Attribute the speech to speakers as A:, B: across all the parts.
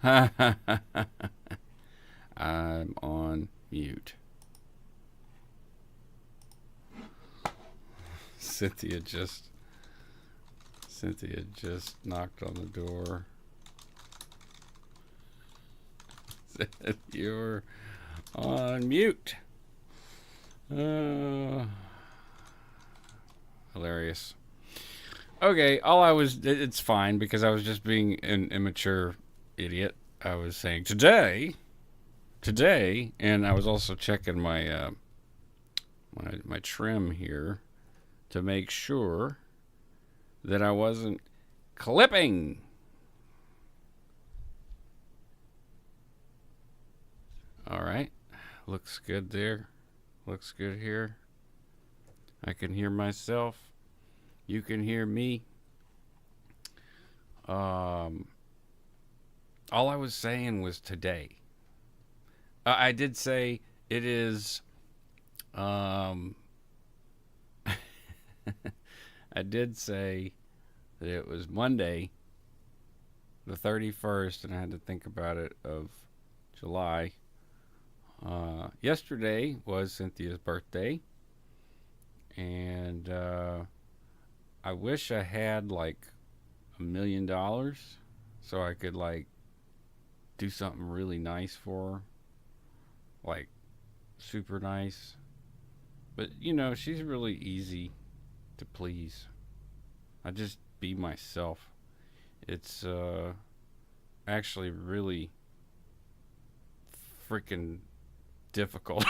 A: I'm on mute. Cynthia just Cynthia just knocked on the door. Said you're on mute. Uh, Hilarious. Okay, it's fine because I was just being an immature idiot. I was saying today, and I was also checking my trim here to make sure that I wasn't clipping. All right, looks good there. Looks good here. I can hear myself. You can hear me. Um, all I was saying was today. I did say it is. Um, I did say that it was Monday, the 31st, and I had to think about it of July. Yesterday was Cynthia's birthday, and I wish I had like $1 million so I could like do something really nice for her, like super nice. But she's really easy to please. I just be myself. It's actually really freaking difficult.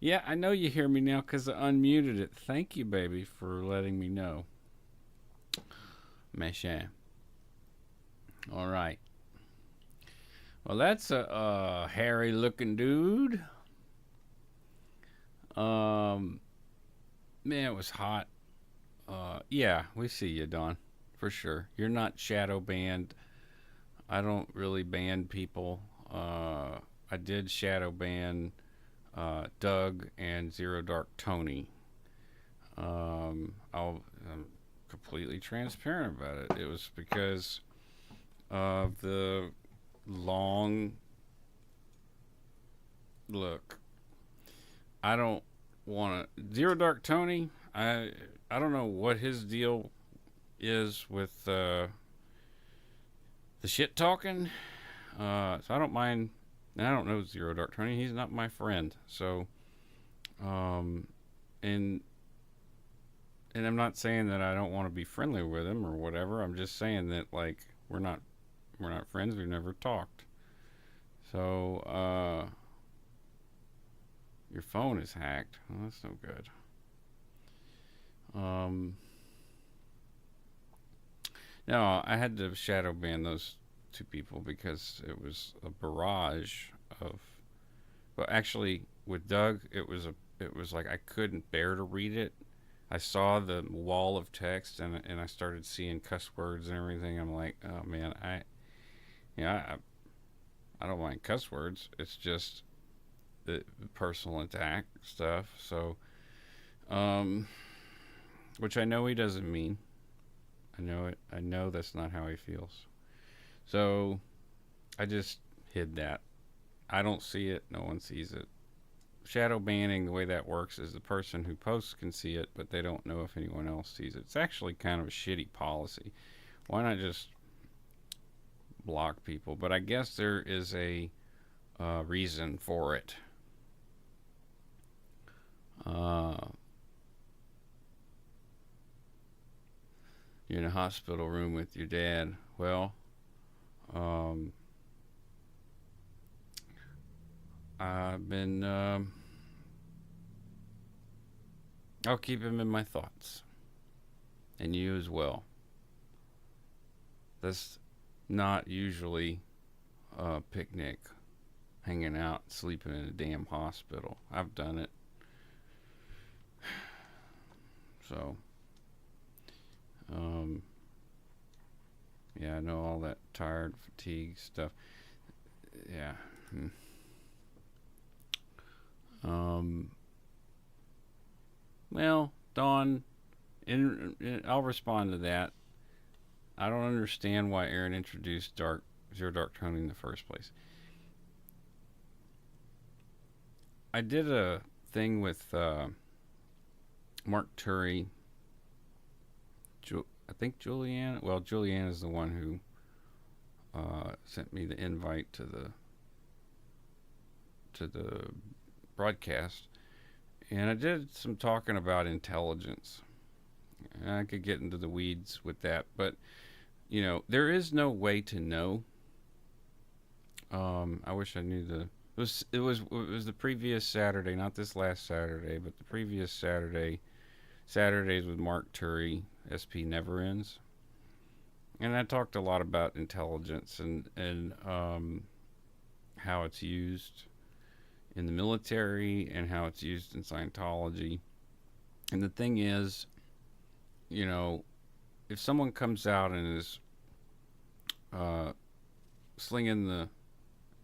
A: Yeah, I know you hear me now because I unmuted it. Thank you, baby, for letting me know. Machin. All right. Well, that's a hairy looking dude. Um, Man, it was hot. Yeah, we see you, Don, for sure. You're not shadow banned. I don't really ban people. I did shadow ban Doug and Zero Dark Tony. I'm completely transparent about it. It was because of the long look. I don't want to Zero Dark Tony. I don't know what his deal is with the shit talking. So I don't mind. And I don't know Zero Dark Tony. He's not my friend. So, um, and and I'm not saying that I don't want to be friendly with him or whatever. I'm just saying that like we're not friends. We've never talked. So, your phone is hacked. Well, that's no good. Um, no, I had to shadow ban those two people because it was a barrage of. Well, actually, with Doug, it was like I couldn't bear to read it. I saw the wall of text and I started seeing cuss words and everything. I'm like, oh man, yeah, I don't mind cuss words. It's just the personal attack stuff. So, um, which I know he doesn't mean. I know it. I know that's not how he feels. So I just hid that. I don't see it. No one sees it. Shadow banning, the way that works is the person who posts can see it, but they don't know if anyone else sees it. It's actually kind of a shitty policy. Why not just block people? But I guess there is a reason for it. Uh, you're in a hospital room with your dad. Well, um, I've been. I'll keep him in my thoughts, and you as well. That's not usually a picnic, hanging out, sleeping in a damn hospital. I've done it, so um, yeah, I know all that tired, fatigue stuff. Yeah. Um, well, Dawn, I'll respond to that. I don't understand why Aaron introduced zero dark tone in the first place. I did a thing with Mark Turi. I think Julianne. Well, Julianne is the one who sent me the invite to the broadcast, and I did some talking about intelligence. And I could get into the weeds with that, but there is no way to know. I wish I knew the. It was the previous Saturday, not this last Saturday, but the previous Saturday. Saturdays with Mark Turi, SP Never Ends, and I talked a lot about intelligence and how it's used in the military and how it's used in Scientology. And the thing is, if someone comes out and is uh, slinging the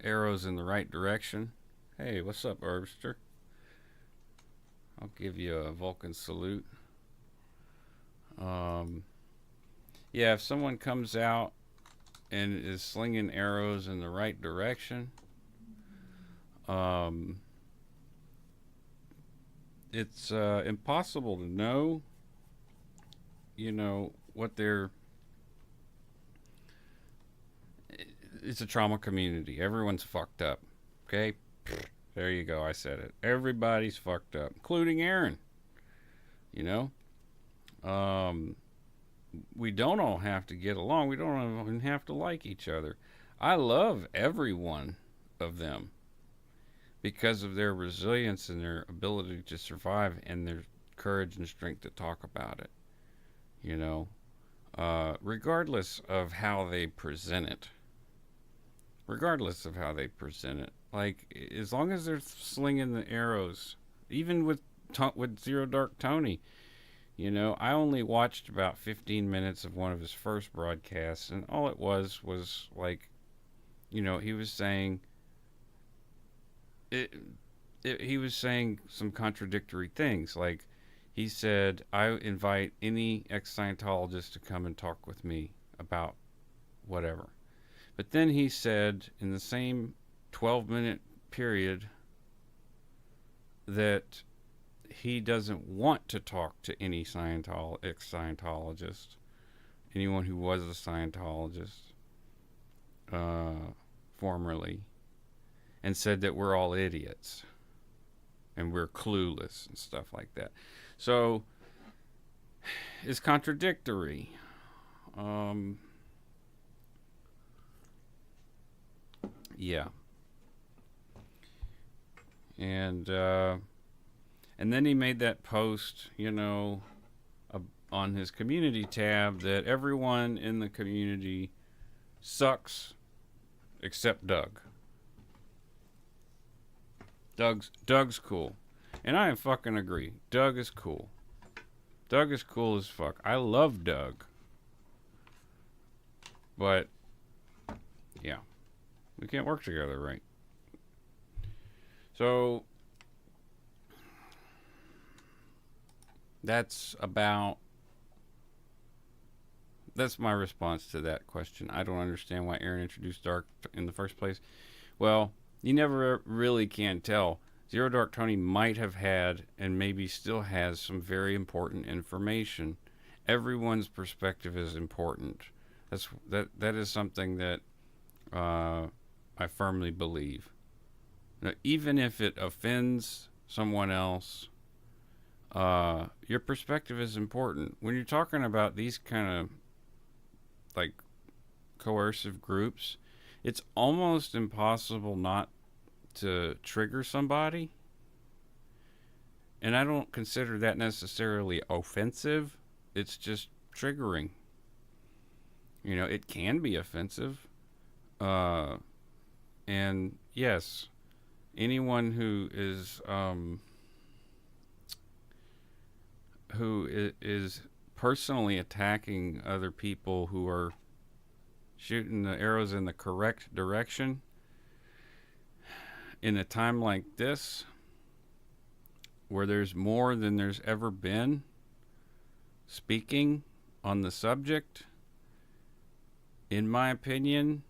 A: arrows in the right direction, hey, what's up, Herbster? I'll give you a Vulcan salute. Yeah, if someone comes out and is slinging arrows in the right direction, it's impossible to know, what they're. It's a trauma community. Everyone's fucked up. Okay? There you go. I said it. Everybody's fucked up, including Aaron. You know? We don't all have to get along. We don't even have to like each other. I love every one of them because of their resilience and their ability to survive and their courage and strength to talk about it. Regardless of how they present it. Regardless of how they present it. Like, as long as they're slinging the arrows, even with Zero Dark Tony, I only watched about 15 minutes of one of his first broadcasts, and all it was like, he was saying, he was saying some contradictory things. Like, he said, I invite any ex-Scientologist to come and talk with me about whatever. But then he said, in the same 12-minute period, that he doesn't want to talk to any ex-Scientologist, anyone who was a Scientologist formerly, and said that we're all idiots and we're clueless and stuff like that. So it's contradictory. Yeah. And then he made that post, on his community tab that everyone in the community sucks except Doug. Doug's cool. And I fucking agree. Doug is cool. Doug is cool as fuck. I love Doug. But, yeah. We can't work together, right? So, that's my response to that question. I don't understand why Aaron introduced Dark in the first place. Well, you never really can tell. Zero Dark Tony might have had and maybe still has some very important information. Everyone's perspective is important. That is something that I firmly believe. Now, even if it offends someone else, your perspective is important. When you're talking about these kind of like coercive groups, it's almost impossible not to trigger somebody. And I don't consider that necessarily offensive. It's just triggering. It can be offensive. And yes, anyone who is personally attacking other people who are shooting the arrows in the correct direction in a time like this, where there's more than there's ever been speaking on the subject, in my opinion,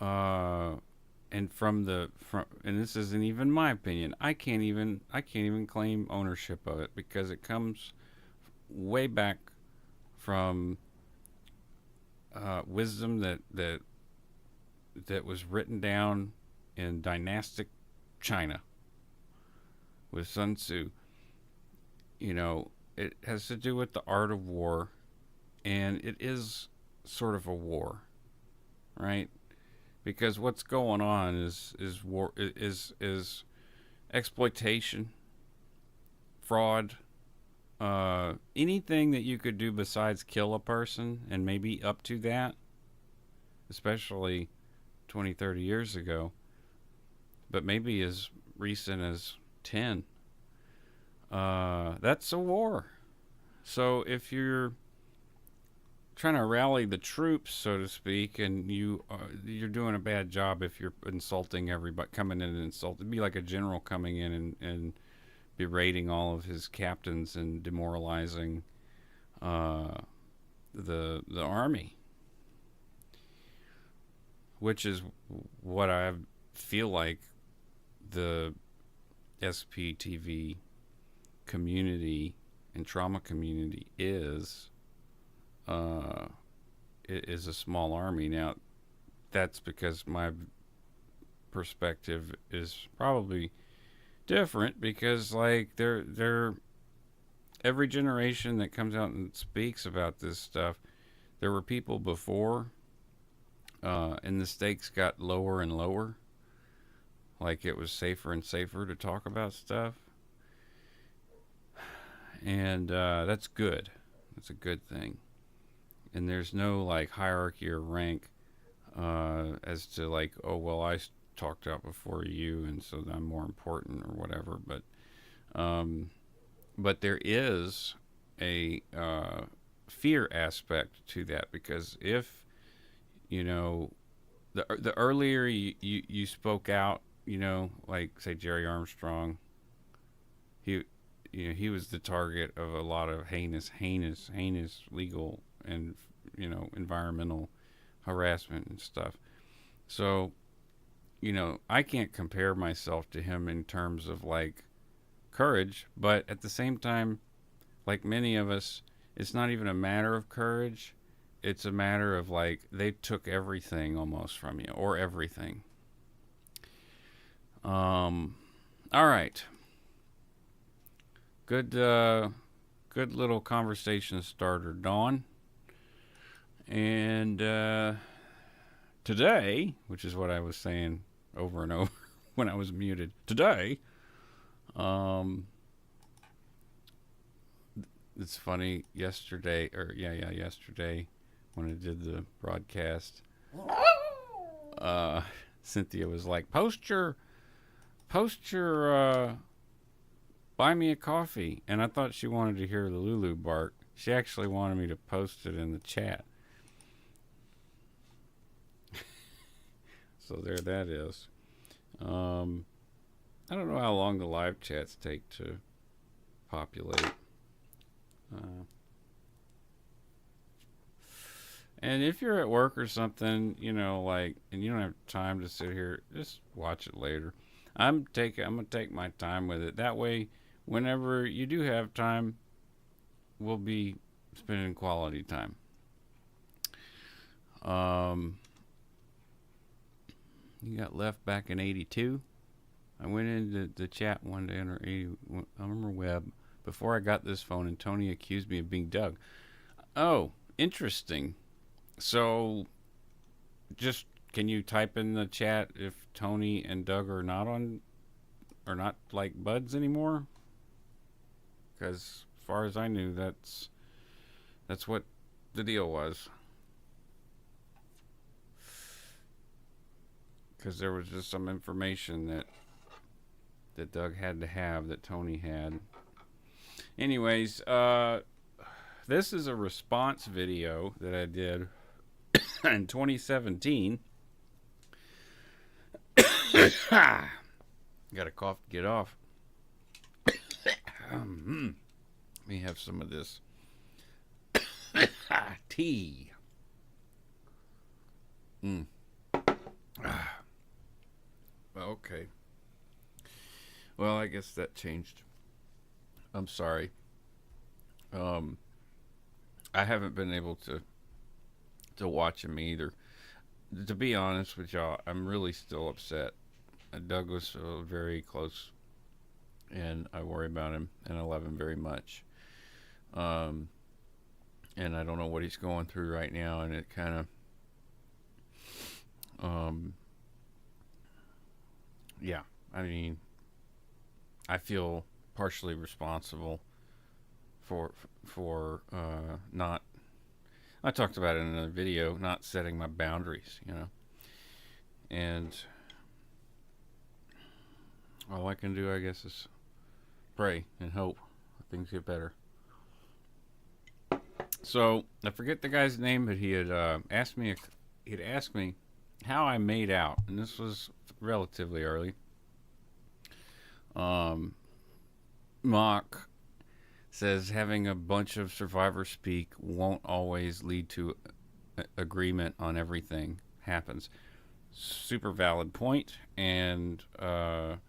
A: uh, and and this isn't even my opinion. I can't even claim ownership of it because it comes way back from wisdom that was written down in dynastic China with Sun Tzu. You know, it has to do with the art of war, and it is sort of a war, right? Because what's going on is war is exploitation, fraud, anything that you could do besides kill a person, and maybe up to that, especially 20, 30 years ago, but maybe as recent as 10. That's a war. So if you're trying to rally the troops, so to speak, and you're doing a bad job if you're insulting everybody, coming in and insulting. It'd be like a general coming in and berating all of his captains and demoralizing the army, which is what I feel like the SPTV community and trauma community is. It is a small army. Now, that's because my perspective is probably different because, like, they're every generation that comes out and speaks about this stuff, there were people before, and the stakes got lower and lower. Like, it was safer and safer to talk about stuff. And that's good. That's a good thing. And there's no like hierarchy or rank as to like, oh well, I talked out before you, and so I'm more important or whatever. But there is a fear aspect to that because if you know the earlier you spoke out, like say Jerry Armstrong, he he was the target of a lot of heinous legal and environmental harassment and stuff. So, I can't compare myself to him in terms of like courage, but at the same time, like many of us, it's not even a matter of courage. It's a matter of like they took everything almost from you or everything. All right. Good little conversation starter, Dawn. And today, which is what I was saying over and over when I was muted, today, it's funny. Yesterday, yesterday, when I did the broadcast, Cynthia was like, "Post your, buy me a coffee," and I thought she wanted to hear the Lulu bark. She actually wanted me to post it in the chat. So there that is. I don't know how long the live chats take to populate. And if you're at work or something, like, and you don't have time to sit here, just watch it later. I'm gonna take my time with it. That way, whenever you do have time, we'll be spending quality time. You got left back in 82. I went into the chat one day under 80. I remember Webb before I got this phone, and Tony accused me of being Doug. Oh, interesting. So, just can you type in the chat if Tony and Doug are not like buds anymore? Because as far as I knew, that's what the deal was. Because there was just some information that Doug had to have that Tony had. Anyways, this is a response video that I did in 2017. Got a cough to get off. Let me have some of this tea. Mm. Okay. Well, I guess that changed. I'm sorry. Um, I haven't been able to watch him either. To be honest with y'all, I'm really still upset. Doug was very close, and I worry about him, and I love him very much. Um, and I don't know what he's going through right now, and it kind of, um, yeah. I mean, I feel partially responsible for not. I talked about it in another video, not setting my boundaries, and all I can do, I guess, is pray and hope things get better. So I forget the guy's name, but he had asked me. He'd asked me how I made out, and this was relatively early. Um, Mock says having a bunch of survivors speak won't always lead to agreement on everything. Happens. Super valid point, and I'm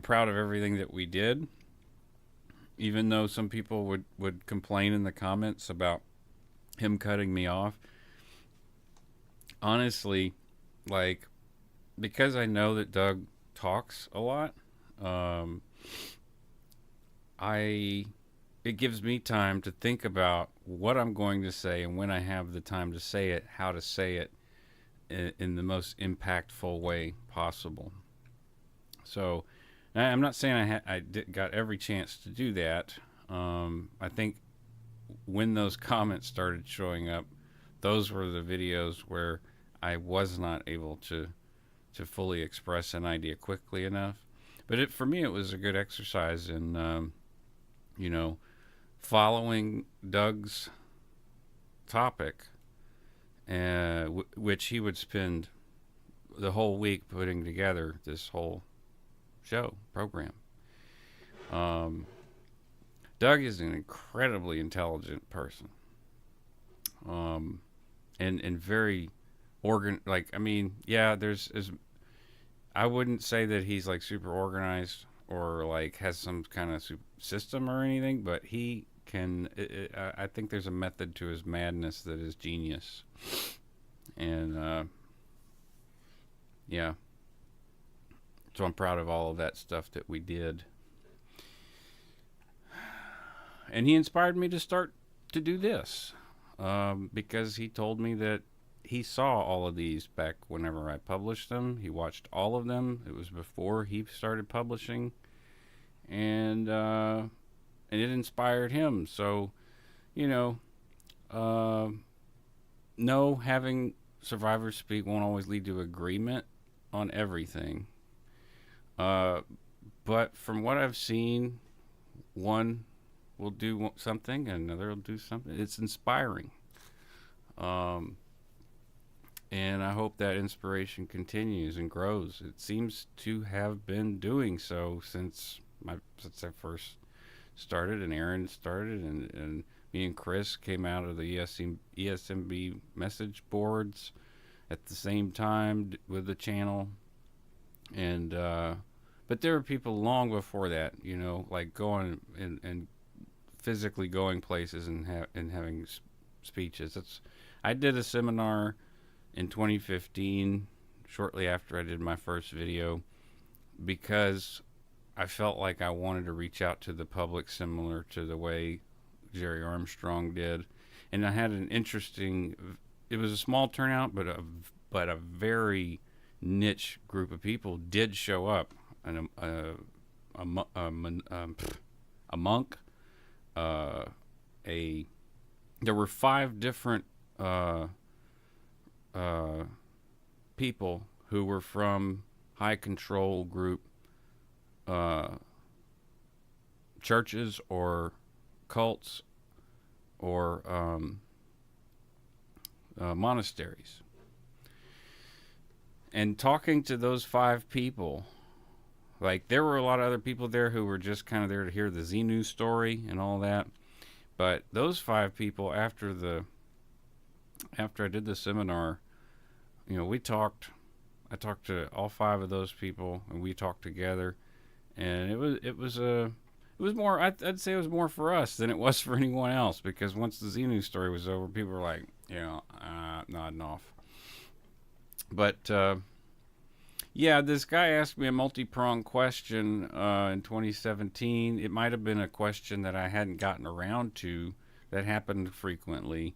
A: proud of everything that we did. Even though some people would complain in the comments about him cutting me off, honestly, like, because I know that Doug talks a lot, um, I it gives me time to think about what I'm going to say, and when I have the time to say it, how to say it in the most impactful way possible. So I'm not saying got every chance to do that. I think when those comments started showing up, those were the videos where I was not able to fully express an idea quickly enough. But for me, it was a good exercise in, you know, following Doug's topic, which he would spend the whole week putting together this whole show program. Um, Doug is an incredibly intelligent person, and very like, I mean, yeah, I wouldn't say that he's like super organized or like has some kind of system or anything, but he can. I think there's a method to his madness that is genius, and yeah. So I'm proud of all of that stuff that we did. And he inspired me to start to do this, because he told me that he saw all of these back whenever I published them. He watched all of them. It was before he started publishing, and it inspired him. So, you know, uh, no, having survivors speak won't always lead to agreement on everything. But from what I've seen, one will do something, and another will do something. It's inspiring. Um, and I hope that inspiration continues and grows. It seems to have been doing so since I first started, and Aaron started, and me and Chris came out of the ESMB message boards at the same time with the channel, and but there were people long before that, like going and physically going places and having speeches. I did a seminar in 2015, shortly after I did my first video, because I felt like I wanted to reach out to the public similar to the way Jerry Armstrong did. And I had it was a small turnout, but a very niche group of people did show up. And a monk, there were 5 different people who were from high control group churches or cults or monasteries. And talking to those 5 people, like, there were a lot of other people there who were just kind of there to hear the Xenu story and all that. But those 5 people, after the after I did the seminar, we talked. I talked to all five of those people, and we talked together. And it was more. I'd say it was more for us than it was for anyone else, because once the Xenu story was over, people were like, nodding off. But yeah, this guy asked me a multi-pronged question in 2017. It might have been a question that I hadn't gotten around to. That happened frequently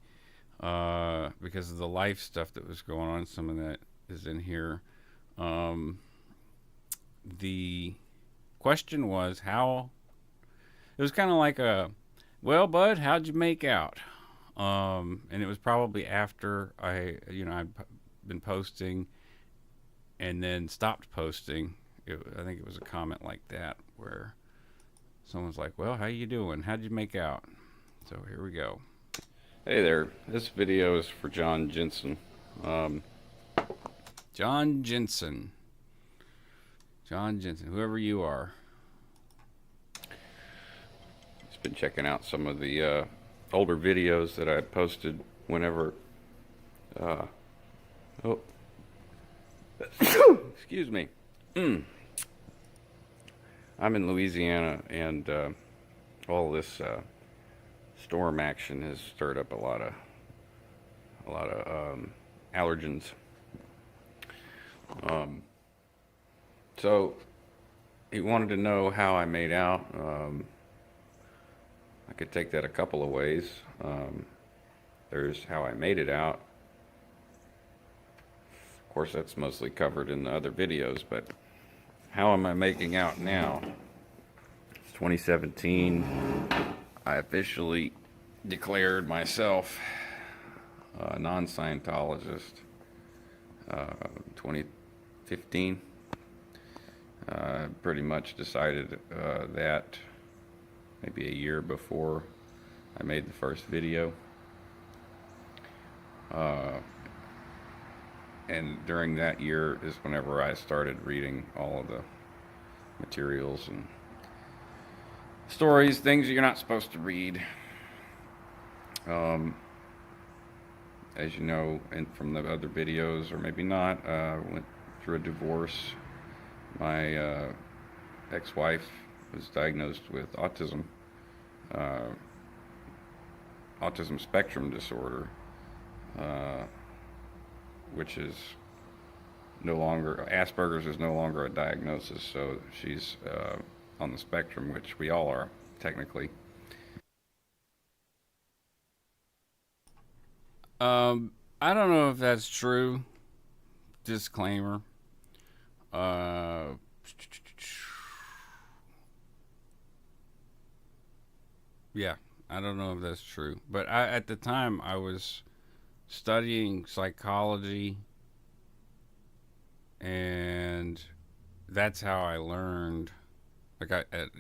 A: because of the life stuff that was going on. Some of that is in here. Um, the question was how. It was kind of like a, well, bud, how'd you make out? And it was probably after I'd been posting and then stopped posting. I think it was a comment like that where someone's like, well, how you doing? How'd you make out? So here we go. Hey there. This video is for John Jensen. John Jensen. John Jensen, whoever you are. Just been checking out some of the older videos that I posted whenever. Oh, excuse me. I'm in Louisiana, and all this storm action has stirred up a lot of allergens. So he wanted to know how I made out. I could take that a couple of ways. There's how I made it out. Of course, that's mostly covered in the other videos, but how am I making out now? It's 2017. I officially declared myself a non-Scientologist. 2015. Pretty much decided that maybe a year before I made the first video. And during that year is whenever I started reading all of the materials and stories, things that you're not supposed to read. As you know, and from the other videos, or maybe not, went through a divorce. My ex-wife was diagnosed with autism spectrum disorder, which is no longer, Asperger's is no longer a diagnosis, so she's on the spectrum, which we all are, technically. I don't know if that's true. Disclaimer. Yeah, I don't know if that's true. But at the time, I was studying psychology, and that's how I learned. Like at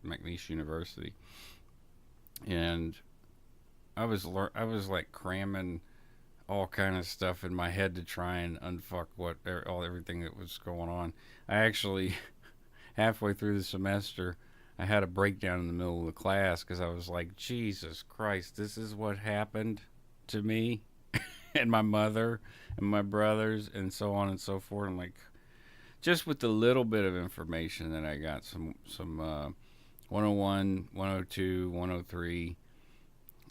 A: McNeese University, and I was like cramming all kind of stuff in my head to try and unfuck everything that was going on. I actually halfway through the semester, I had a breakdown in the middle of the class because I was like, Jesus Christ, this is what happened to me and my mother and my brothers and so on and so forth. I'm like, just with the little bit of information that I got, some 101, 102, 103,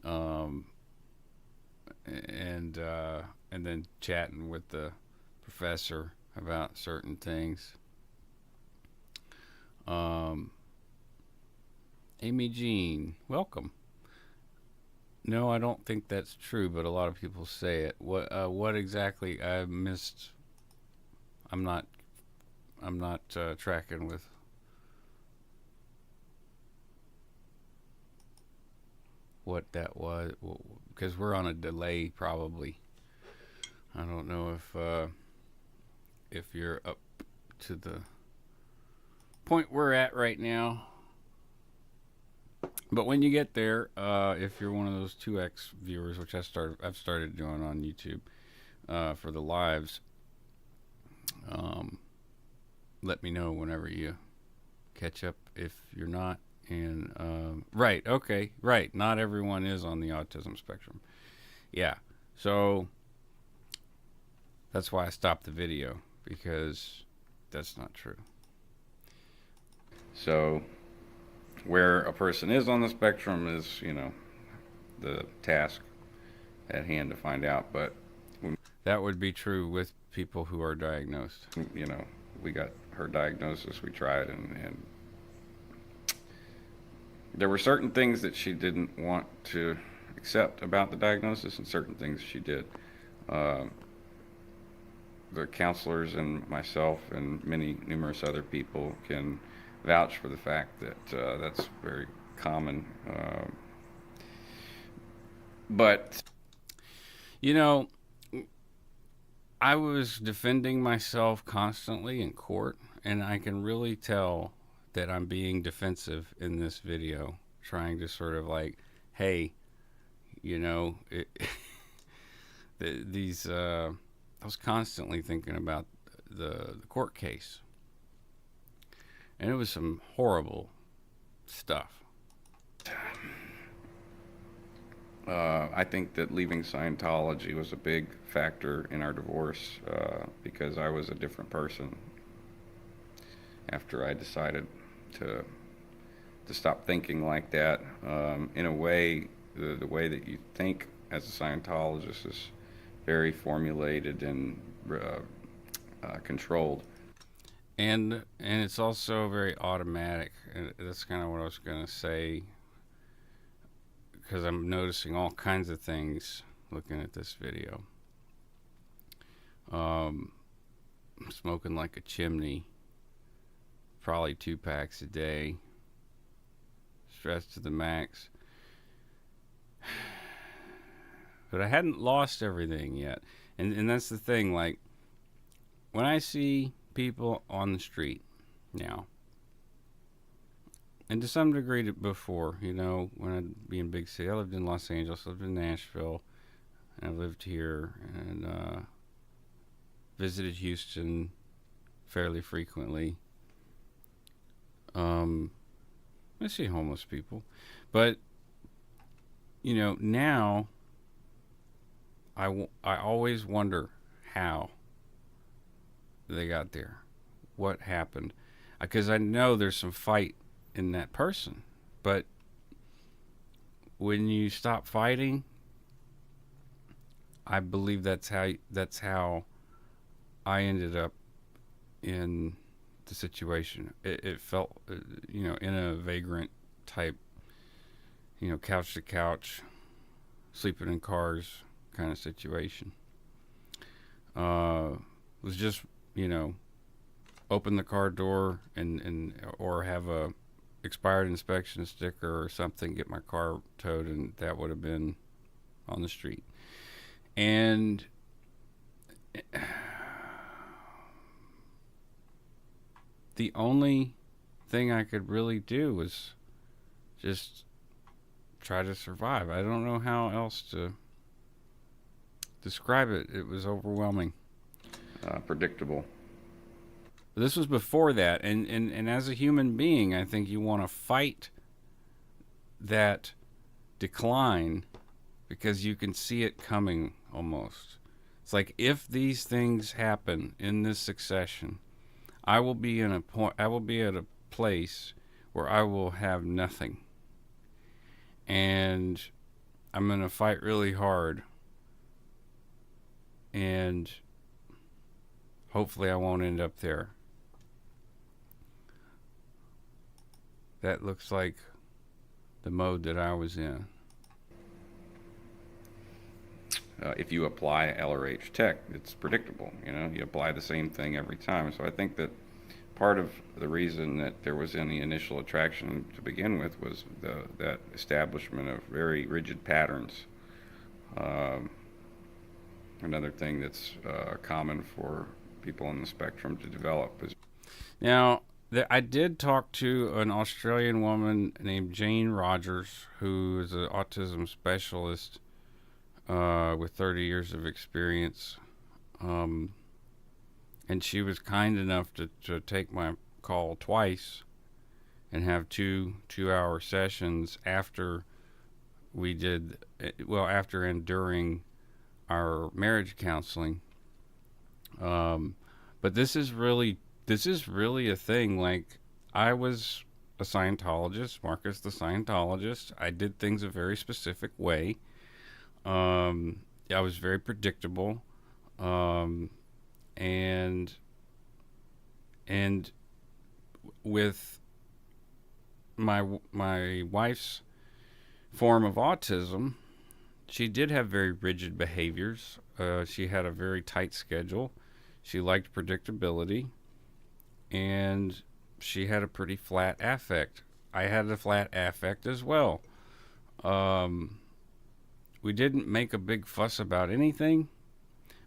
A: and then chatting with the professor about certain things. Amy Jean, welcome. No, I don't think that's true, but a lot of people say it. What exactly I missed? I'm not tracking with. What that was, because we're on a delay probably. I don't know if you're up to the point we're at right now. But when you get there, if you're one of those 2x viewers, which I've started doing on YouTube for the lives, let me know whenever you catch up if you're not. And right, okay, right. Not everyone is on the autism spectrum. Yeah. So that's why I stopped the video, because that's not true. So where a person is on the spectrum is, the task at hand to find out. But that would be true with people who are diagnosed. We got her diagnosis, we tried, and there were certain things that she didn't want to accept about the diagnosis, and certain things she did. Uh, the counselors and myself and many numerous other people can vouch for the fact that that's very common. But you know, I was defending myself constantly in court, and I can really tell that I'm being defensive in this video, trying to sort of like, hey, it, these. I was constantly thinking about the court case, and it was some horrible stuff. I think that leaving Scientology was a big factor in our divorce, because I was a different person after I decided to stop thinking like that. In a way, the way that you think as a Scientologist is very formulated and controlled, and it's also very automatic. And that's kind of what I was going to say, because I'm noticing all kinds of things looking at this video. I'm smoking like a chimney, probably 2 packs a day, stressed to the max. But I hadn't lost everything yet. And that's the thing, like, when I see people on the street now, and to some degree before, when I'd be in big city. I lived in Los Angeles, lived in Nashville, and I lived here, and visited Houston fairly frequently. I see homeless people, but now I always wonder how they got there, what happened, because I know there's some fight in that person, but when you stop fighting, I believe that's how I ended up in the situation. It felt, in a vagrant type, couch to couch, sleeping in cars kind of situation. Was just, open the car door and or have a expired inspection sticker or something, get my car towed, and that would have been on the street. And the only thing I could really do was just try to survive. I don't know how else to describe it. It was overwhelming. Predictable. This was before that, and as a human being, I think you want to fight that decline because you can see it coming almost. It's like, if these things happen in this succession, I will be at a place where I will have nothing, and I'm going to fight really hard, and hopefully I won't end up there. That looks like the mode that I was in. If you apply LRH tech, it's predictable. You apply the same thing every time. So I think that part of the reason that there was any initial attraction to begin with was that establishment of very rigid patterns. Another thing that's common for people on the spectrum to develop is. Now, I did talk to an Australian woman named Jane Rogers, who is an autism specialist with 30 years of experience. And she was kind enough to take my call twice and have 2-hour sessions after we did, after and during our marriage counseling. Um, but this is really a thing. Like, I was a Scientologist, Marcus the Scientologist. I did things a very specific way. I was very predictable. Um, and and with my wife's form of autism, she did have very rigid behaviors. She had a very tight schedule. She liked predictability, and she had a pretty flat affect. I had a flat affect as well. Um, we didn't make a big fuss about anything,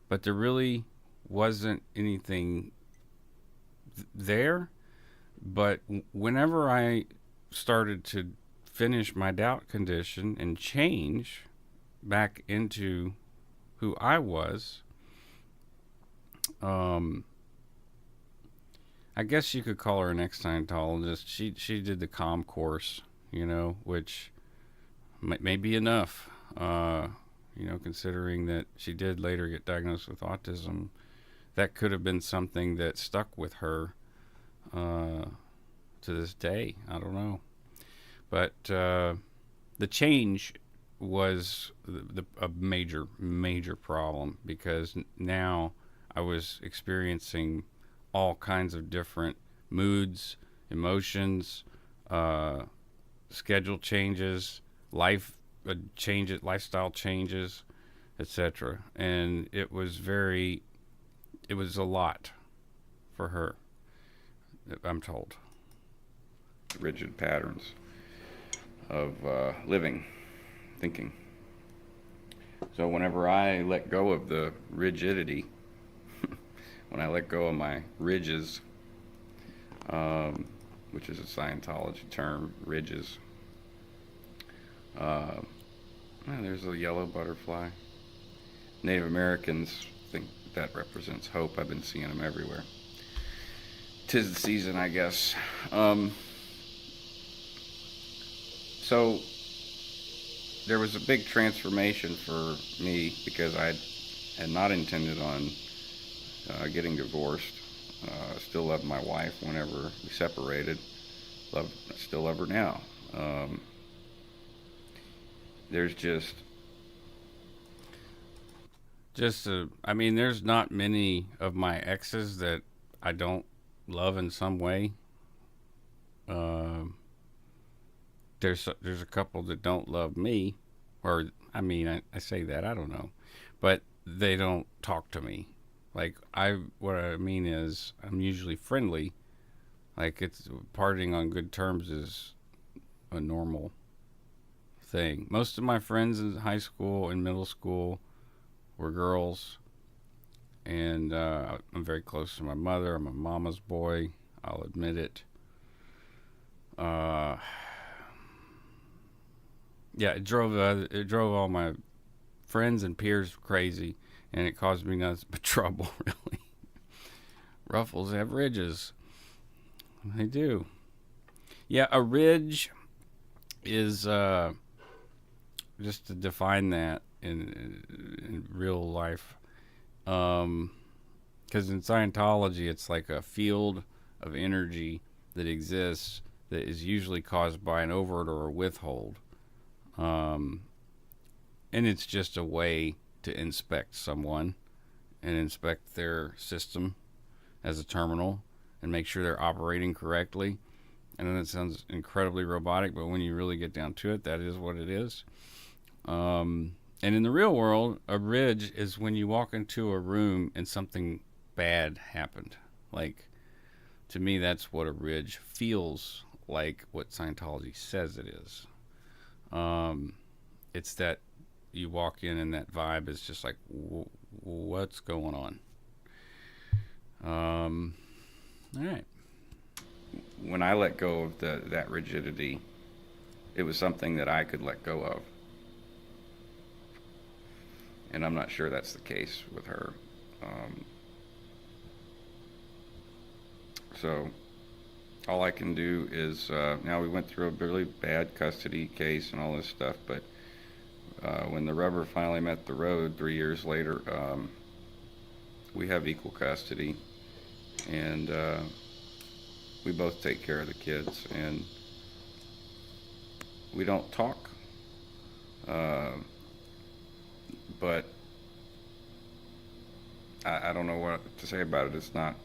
A: but there really wasn't anything there. But whenever I started to finish my doubt condition and change back into who I was, um, I guess you could call her an ex-Scientologist. She did the calm course, which may be enough. Considering that she did later get diagnosed with autism, that could have been something that stuck with her uh, to this day. I don't know, but the change was a major problem, because now I was experiencing all kinds of different moods, emotions, uh, schedule changes, lifestyle changes, etc. And it was a lot for her, I'm told. Rigid patterns of living, thinking. So whenever I let go of the rigidity, when I let go of my ridges, which is a Scientology term, ridges. Uh, there's a yellow butterfly. Native Americans think that represents hope. I've been seeing them everywhere. 'Tis the season, I guess. So there was a big transformation for me, because I had not intended on getting divorced. Still love my wife whenever we separated. Still love her now. There's I mean, there's not many of my exes that I don't love in some way. Um, there's a couple that don't love me, or I mean, I say that, I don't know, but they don't talk to me. Like, what I mean is, I'm usually friendly. Like, it's parting on good terms is a normal thing. Most of my friends in high school and middle school were girls, and I'm very close to my mother. I'm a mama's boy. I'll admit it. Uh, yeah, it drove all my friends and peers crazy, and it caused me nothing but trouble. Really, ruffles have ridges. They do. Yeah, a ridge is just to define that in real life. Because in Scientology, it's like a field of energy that exists that is usually caused by an overt or a withhold. Um, and it's just a way to inspect someone and inspect their system as a terminal and make sure they're operating correctly. And then it sounds incredibly robotic, but when you really get down to it, that is what it is. And in the real world, a ridge is when you walk into a room and something bad happened. Like, to me, that's what a ridge feels like, what Scientology says it is. It's that you walk in and that vibe is just like, what's going on? All right. When I let go of that rigidity, it was something that I could let go of. And I'm not sure that's the case with her. So all I can do is, now we went through a really bad custody case and all this stuff, but when the rubber finally met the road 3 years later, we have equal custody, and we both take care of the kids, and we don't talk, uh, but I don't know what to say about it. It's not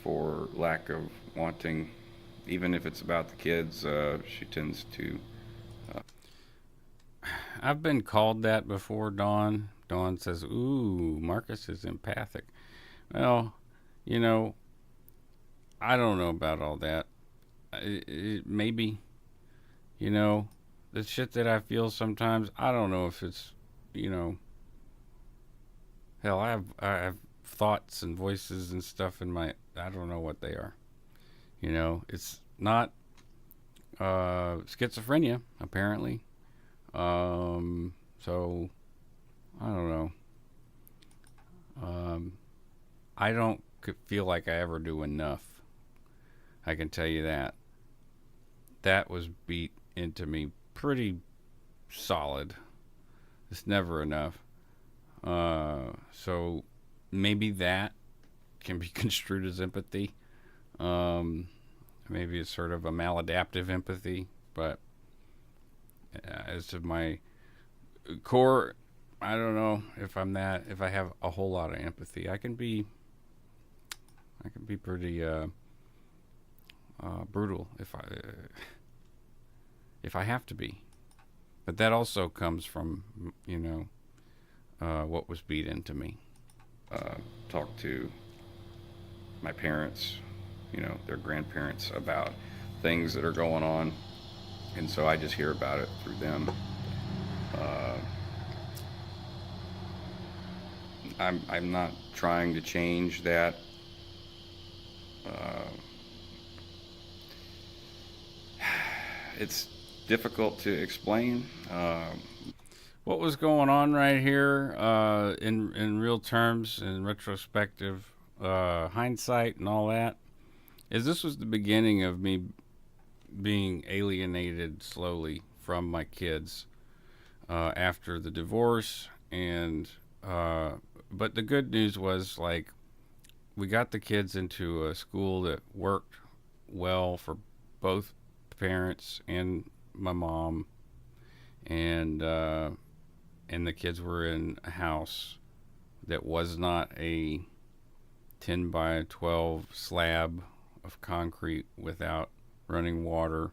A: for lack of wanting, even if it's about the kids. She tends to. Uh, I've been called that before, Dawn. Dawn says, "Ooh, Marcus is empathic." Well, you know, I don't know about all that. Maybe, you know, the shit that I feel sometimes, I don't know if it's, you know, hell, I have thoughts and voices and stuff in my, I don't know what they are. You know, it's not schizophrenia, apparently. So, I don't know. Um, I don't feel like I ever do enough. I can tell you that. That was beat into me pretty solid. It's never enough. So maybe that can be construed as empathy. Um, Maybe it's sort of a maladaptive empathy, but as to my core, I don't know if I'm that. If I have a whole lot of empathy, I can be pretty brutal if I have to be. But that also comes from what was beat into me. Talk to my parents, their grandparents about things that are going on, and so I just hear about it through them. Uh, I'm not trying to change that. Uh, it's difficult to explain. What was going on right here in real terms, in retrospective hindsight and all that, is this was the beginning of me being alienated slowly from my kids after the divorce, and but the good news was, like, we got the kids into a school that worked well for both parents and my mom, and the kids were in a house that was not a 10 by 12 slab of concrete without running water,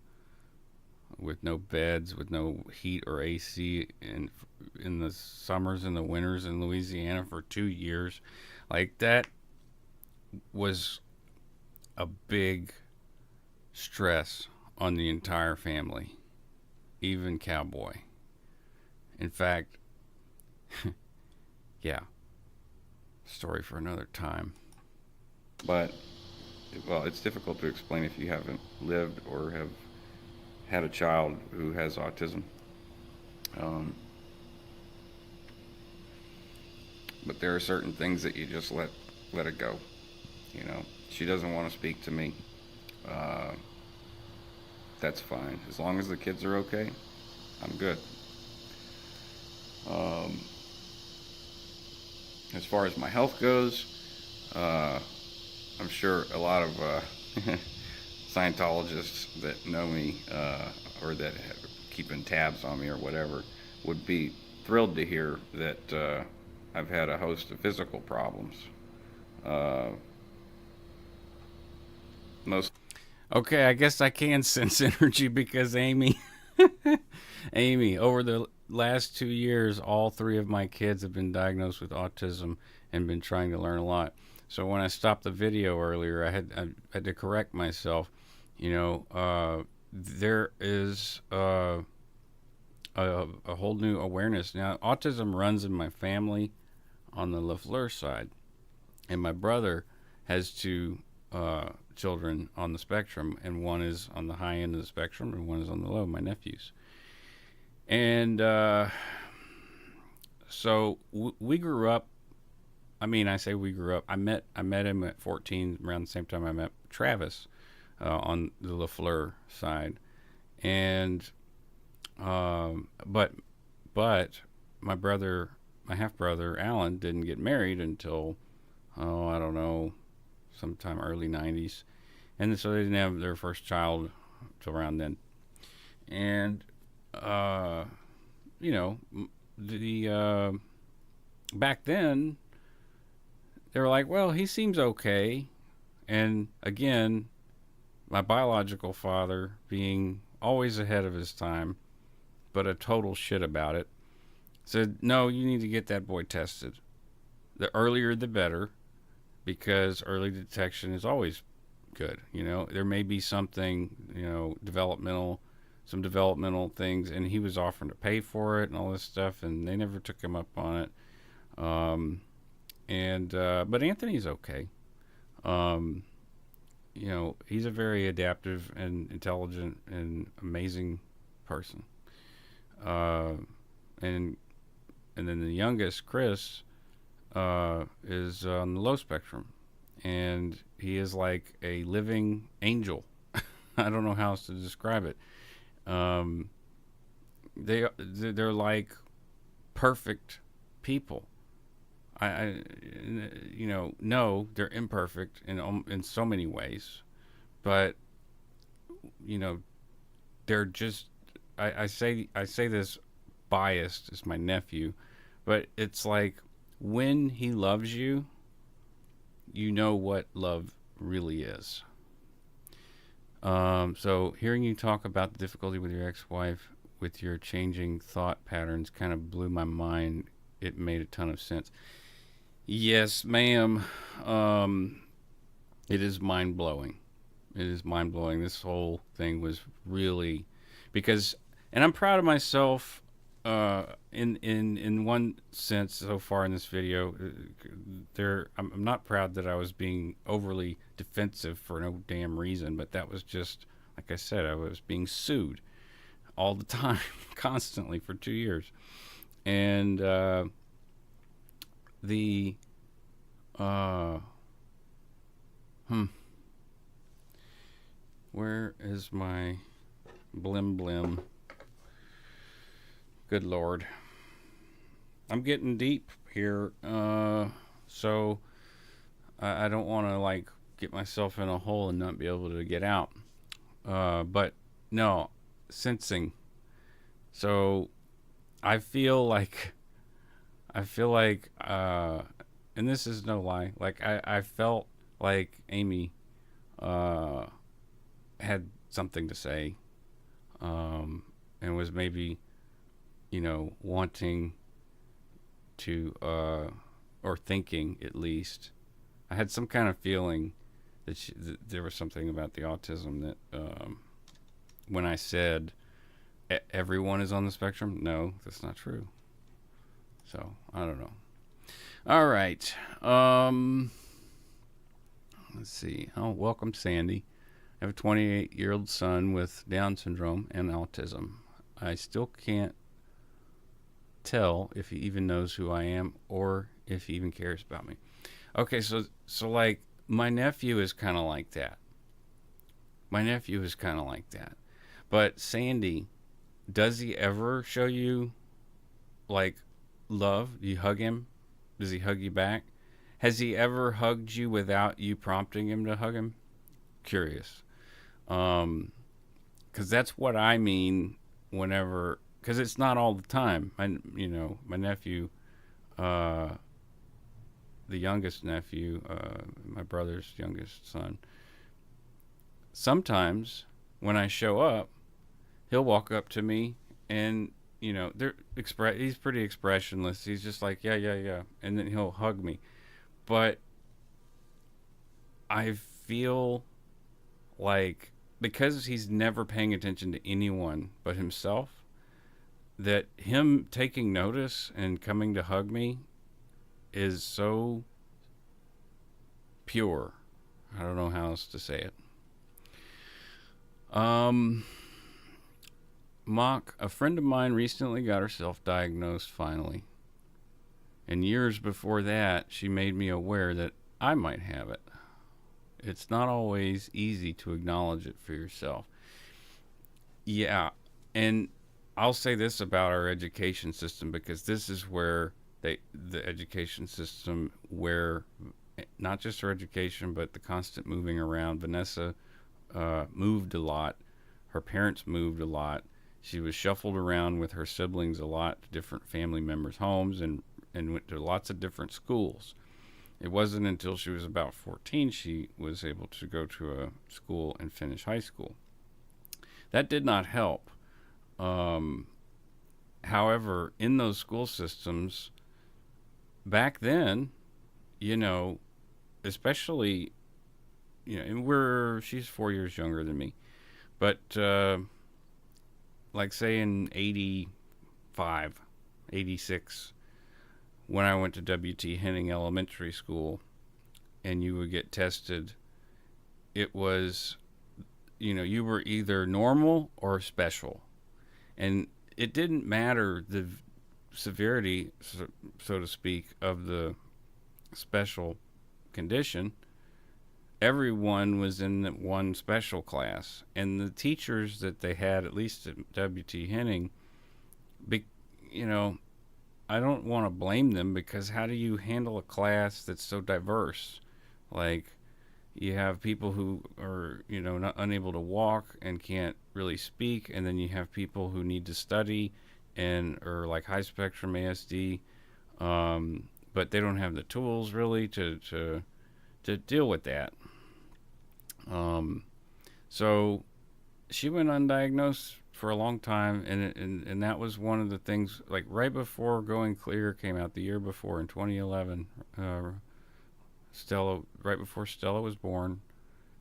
A: with no beds, with no heat or AC in the summers and the winters in Louisiana for 2 years. Like, that was a big stress on the entire family, even Cowboy. In fact, yeah, story for another time. But, well, it's difficult to explain if you haven't lived or have had a child who has autism. Um, but there are certain things that you just let it go. She doesn't want to speak to me. Uh, that's fine. As long as the kids are okay, I'm good. Um, as far as my health goes, uh, I'm sure a lot of Scientologists that know me or that have keeping tabs on me or whatever would be thrilled to hear that I've had a host of physical problems. Uh, most. Okay, I guess I can sense energy because Amy, over the last 2 years, all three of my kids have been diagnosed with autism and been trying to learn a lot. So when I stopped the video earlier, I had to correct myself. There is a whole new awareness now. Autism runs in my family on the LaFleur side, and my brother has two children on the spectrum, and one is on the high end of the spectrum, and one is on the low. My nephews, and so we grew up. I mean, I say we grew up. I met him at 14, around the same time I met Travis on the LaFleur side, and but my half brother Alan, didn't get married until, oh, I don't know, sometime early '90s, and so they didn't have their first child till around then. And uh, you know, the back then they were like, well, he seems okay. And again, my biological father, being always ahead of his time, but a total shit about it, said, no, you need to get that boy tested. The earlier the better, because early detection is always good. There may be something, some developmental things, and he was offering to pay for it and all this stuff, and they never took him up on it. But Anthony's okay. Um, he's a very adaptive and intelligent and amazing person. Uh, and and then the youngest, Chris, is on the low spectrum, and he is like a living angel. I don't know how else to describe it. Um, they're like perfect people. I no, they're imperfect in so many ways, but you know, they're just. I say this biased as my nephew, but it's like when he loves you, you know what love really is. So hearing you talk about the difficulty with your ex-wife, with your changing thought patterns, kind of blew my mind. It made a ton of sense. Yes, ma'am. Um, it is mind blowing. It is mind blowing. This whole thing was really because, and I'm proud of myself. In one sense, so far in this video, I'm not proud that I was being overly defensive for no damn reason, but that was just like I said, I was being sued all the time, constantly for 2 years, and the uh, hmm, where is my blim blim? Good Lord. I'm getting deep here. So I don't want to like get myself in a hole and not be able to get out. But no, sensing. So I feel like, and this is no lie, like I felt like Amy, uh, had something to say, and was maybe, wanting to, or thinking at least. I had some kind of feeling that there was something about the autism that, when I said everyone is on the spectrum, no, that's not true. So I don't know. All right. Let's see. Oh, welcome, Sandy. I have a 28-year-old son with Down syndrome and autism. I still can't tell if he even knows who I am or if he even cares about me. Okay, so like my nephew is kind of like that. But Sandy, does he ever show you like love? Do you hug him? Does he hug you back? Has he ever hugged you without you prompting him to hug him? Curious. Because that's what I mean whenever, because it's not all the time. My nephew, uh, the youngest nephew, my brother's youngest son, sometimes when I show up, he'll walk up to me and, he's pretty expressionless. He's just like, yeah, yeah, yeah. And then he'll hug me. But I feel like because he's never paying attention to anyone but himself, that him taking notice and coming to hug me is so pure. I don't know how else to say it. Mock, a friend of mine recently got herself diagnosed finally. And years before that, she made me aware that I might have it. It's not always easy to acknowledge it for yourself. Yeah, and I'll say this about our education system, because this is where the education system, where not just her education, but the constant moving around. Vanessa moved a lot. Her parents moved a lot. She was shuffled around with her siblings a lot to different family members' homes, and went to lots of different schools. It wasn't until she was about 14 she was able to go to a school and finish high school. That did not help. Um, However, in those school systems back then, you know, especially, and she's 4 years younger than me, but like say in 85, 86, when I went to W.T. Henning Elementary School and you would get tested, it was, you were either normal or special. And it didn't matter the severity, so to speak, of the special condition. Everyone was in one special class. And the teachers that they had, at least at W.T. Henning, be, you know, I don't want to blame them, because how do you handle a class that's so diverse? Like, you have people who are, not unable to walk and can't really speak, and then you have people who need to study and are like high spectrum ASD, but they don't have the tools really to deal with that. Um, so she went undiagnosed for a long time, and that was one of the things. Like right before Going Clear came out, the year before in 2011, Stella, right before Stella was born,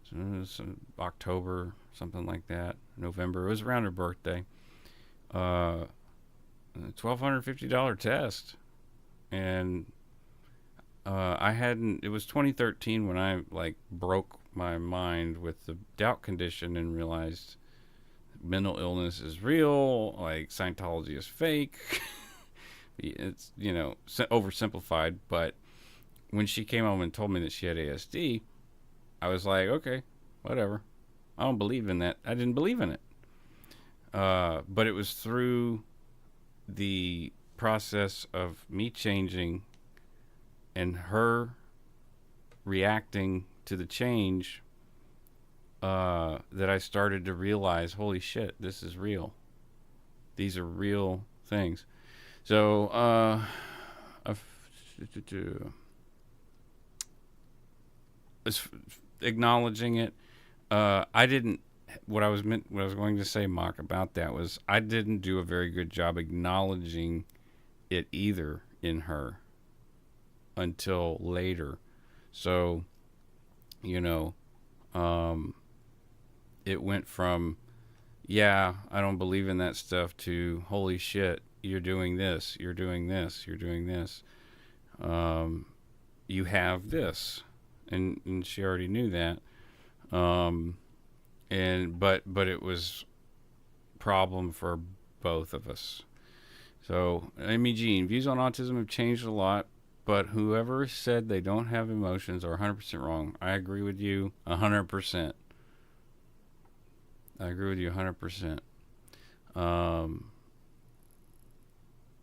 A: so it was October, something like that, November. It was around her birthday. $1,250 test, and I hadn't. It was 2013 when I like broke my mind with the doubt condition and realized mental illness is real. Like Scientology is fake. It's oversimplified, but when she came home and told me that she had ASD, I was like, okay, whatever. I don't believe in that. I didn't believe in it. But it was through the process of me changing and her reacting to the change that I started to realize, holy shit, this is real. These are real things. So, acknowledging it, I didn't. What I was going to say, Mock, about that was I didn't do a very good job acknowledging it either in her until later. So, it went from, yeah, I don't believe in that stuff, to holy shit, you're doing this, you're doing this, you're doing this. You have this, and she already knew that. And but it was problem for both of us. So, Amy Jean, views on autism have changed a lot, but whoever said they don't have emotions are 100% wrong. I agree with you 100%. I agree with you 100%.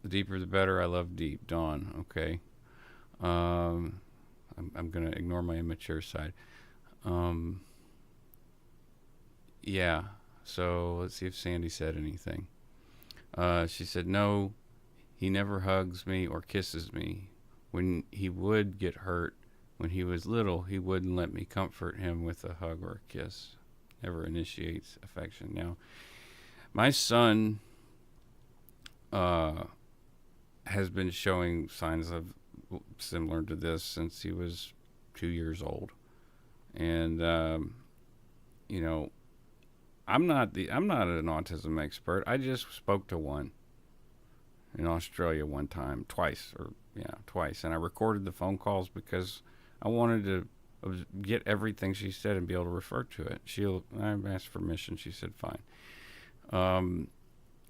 A: The deeper the better. I love deep. Dawn, okay. I'm going to ignore my immature side. Yeah, so let's see if Sandy said anything. She said, no, he never hugs me or kisses me. When he would get hurt when he was little, he wouldn't let me comfort him with a hug or a kiss. Never initiates affection. Now, my son has been showing signs of similar to this since he was 2 years old. And, I'm not an autism expert. I just spoke to one in Australia one time, twice, and I recorded the phone calls because I wanted to get everything she said and be able to refer to it. I asked permission. She said fine.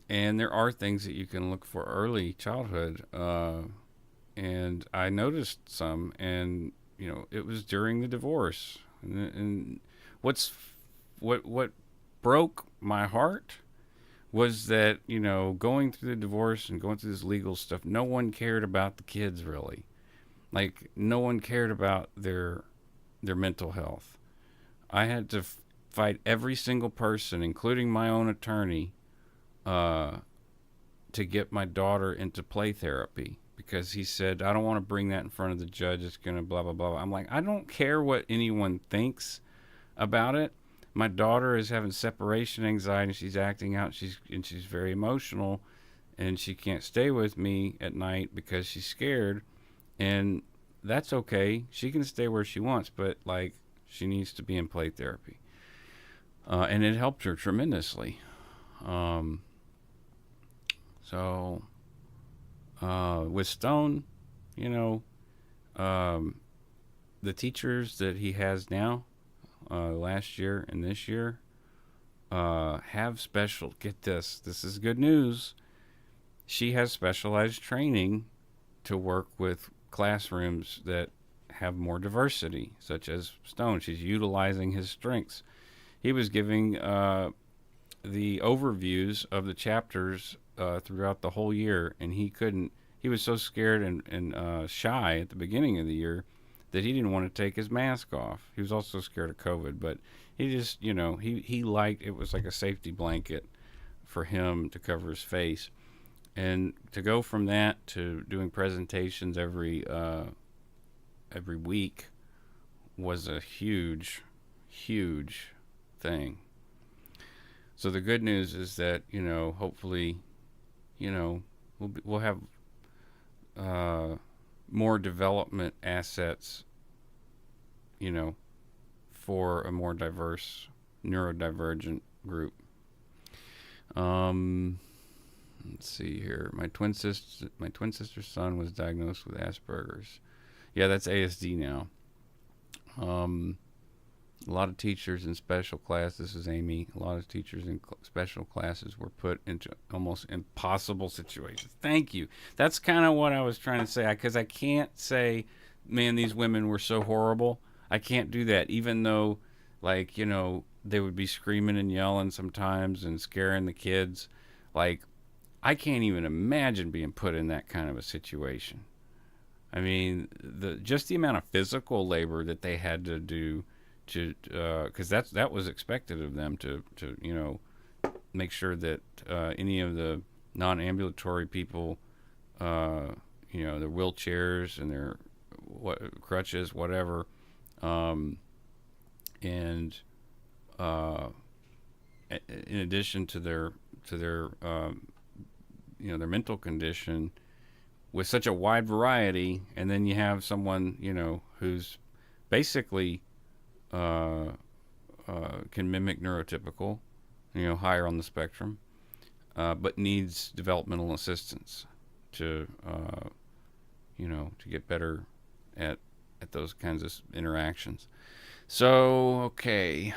A: And there are things that you can look for early childhood, and I noticed some, and it was during the divorce, and what broke my heart was that, going through the divorce and going through this legal stuff, no one cared about the kids really. Like, no one cared about their mental health. I had to fight every single person, including my own attorney, uh, to get my daughter into play therapy because he said, I don't want to bring that in front of the judge. It's going to blah, blah, blah. I'm like, I don't care what anyone thinks about it. My daughter is having separation anxiety. She's acting out. She's very emotional, and she can't stay with me at night because she's scared. And that's okay. She can stay where she wants, but like she needs to be in play therapy. And it helped her tremendously. Um, so with Stone, you know, um, the teachers that he has now, last year and this year, have special. Get this. This is good news. She has specialized training to work with classrooms that have more diversity, such as Stone. She's utilizing his strengths. He was giving the overviews of the chapters throughout the whole year, and he couldn't. He was so scared and shy at the beginning of the year that he didn't want to take his mask off. He was also scared of COVID, but he just, he liked it was like a safety blanket for him to cover his face, and to go from that to doing presentations every week was a huge, huge thing. So the good news is that hopefully, we'll have more development assets, for a more diverse neurodivergent group. Let's see here. My twin sister's son was diagnosed with Asperger's. Yeah, that's ASD now. A lot of teachers in special classes, this is Amy, a lot of teachers in special classes were put into almost impossible situations. Thank you. That's kind of what I was trying to say, because I can't say, man, these women were so horrible. I can't do that, even though, like, they would be screaming and yelling sometimes and scaring the kids. Like, I can't even imagine being put in that kind of a situation. I mean, just the amount of physical labor that they had to do because that was expected of them to make sure that any of the non-ambulatory people, their wheelchairs and their crutches, whatever, and in addition to their their mental condition with such a wide variety, and then you have someone who's basically can mimic neurotypical, higher on the spectrum, but needs developmental assistance to to get better at those kinds of interactions. So okay,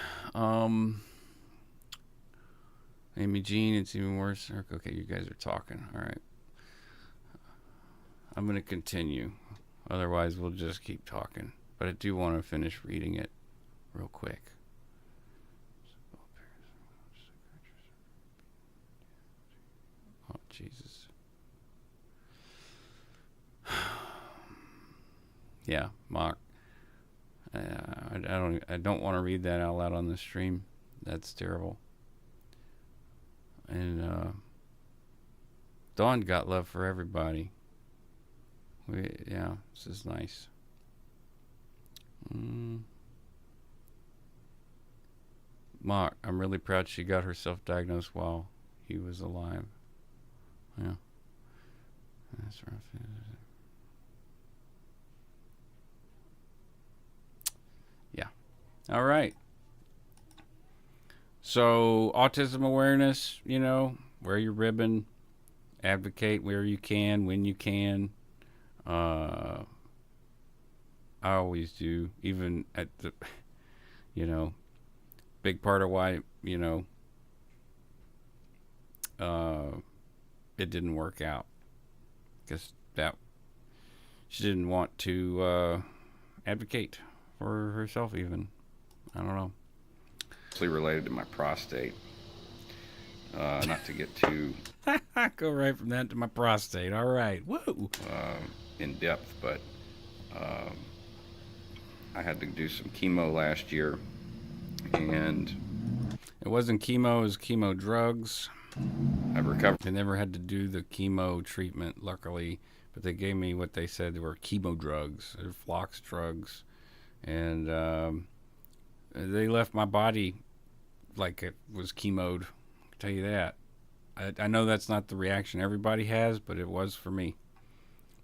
A: Amy Jean, it's even worse. Okay, you guys are talking. All right, I'm going to continue. Otherwise, we'll just keep talking. But I do want to finish reading it real quick. Oh, Jesus. Yeah, Mark. I don't want to read that out loud on the stream. That's terrible. And Dawn got love for everybody. This is nice. Mark, I'm really proud she got herself diagnosed while he was alive. Yeah. That's rough. Yeah. All right. So, autism awareness, wear your ribbon, advocate where you can, when you can. I always do, even at the, big part of why, it didn't work out. Because she didn't want to advocate for herself even. I don't know. Related to my prostate. Not to get too
B: Go right from that to my prostate. All right. Whoa.
A: in depth, but um, I had to do some chemo last year, and
B: It wasn't chemo, it was chemo drugs.
A: I've recovered.
B: I never had to do the chemo treatment, luckily, but they gave me what they said were chemo drugs. They're flox drugs. And they left my body like it was chemoed. I can tell you that. I know that's not the reaction everybody has, but it was for me.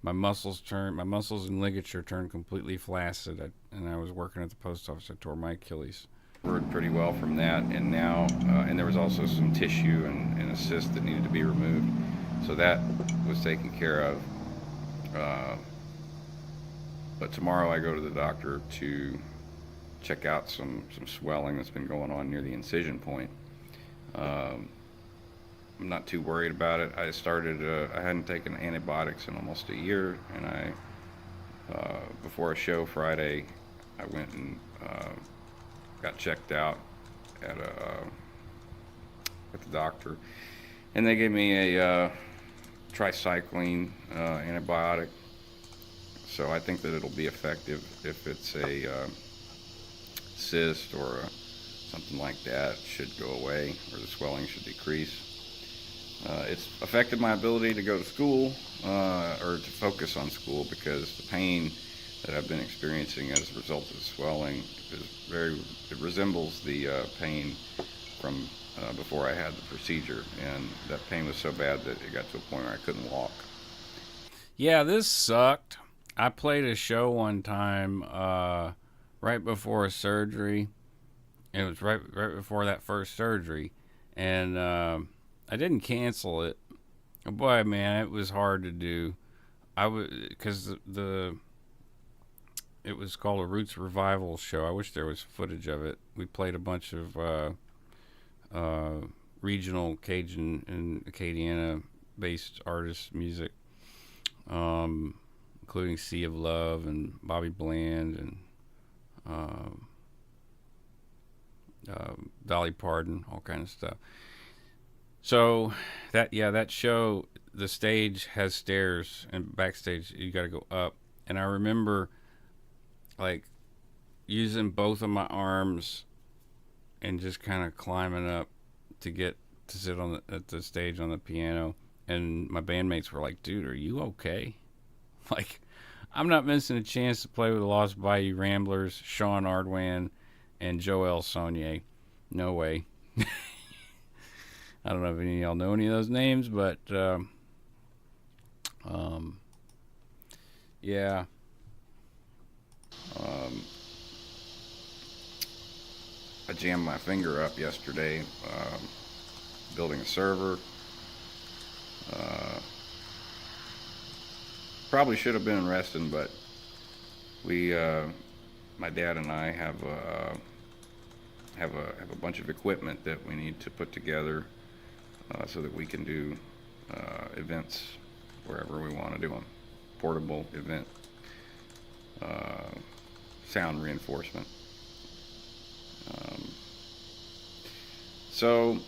B: My muscles and ligature turned completely flaccid, and I was working at the post office. I tore my Achilles.
A: Pretty well from that, and now and there was also some tissue and a cyst that needed to be removed, so that was taken care of. Uh, but tomorrow I go to the doctor to check out some swelling that's been going on near the incision point. Um, I'm not too worried about it. I hadn't taken antibiotics in almost a year, and before a show Friday, I went and got checked out at at the doctor, and they gave me a tricycline antibiotic. So I think that it'll be effective if it's a cyst or something like that. It should go away, or the swelling should decrease. It's affected my ability to go to school or to focus on school, because the pain that I've been experiencing as a result of the swelling it resembles the pain from before I had the procedure, and that pain was so bad that it got to a point where I couldn't walk.
B: Yeah, this sucked. I played a show one time right before a surgery. It was right before that first surgery, and I didn't cancel it. Boy, man, it was hard to do. I was because it was called a Roots Revival show. I wish there was footage of it. We played a bunch of regional Cajun and Acadiana based artists' music, including Sea of Love and Bobby Bland and Dolly Parton, all kind of stuff. So that show, the stage has stairs, and backstage you got to go up. And I remember like using both of my arms and just kind of climbing up to get to sit at the stage on the piano. And my bandmates were like, "Dude, are you okay?" Like, I'm not missing a chance to play with the Lost Bayou Ramblers, Sean Ardwan, and Joel Saunier. No way. I don't know if any of y'all know any of those names, but yeah.
A: I jammed my finger up yesterday building a server. Probably should have been resting, but my dad and I have a bunch of equipment that we need to put together so that we can do events wherever we want to do them. Portable event, sound reinforcement. So,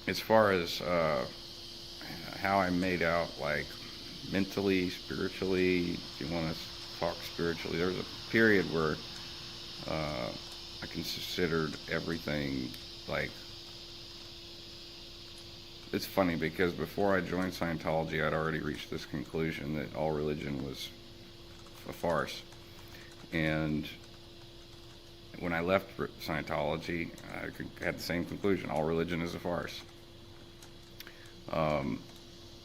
A: as far as how I made out, like mentally, spiritually, if you want to talk spiritually, there was a period where I considered everything like. It's funny because before I joined Scientology, I'd already reached this conclusion that all religion was a farce. And when I left Scientology, I had the same conclusion: all religion is a farce.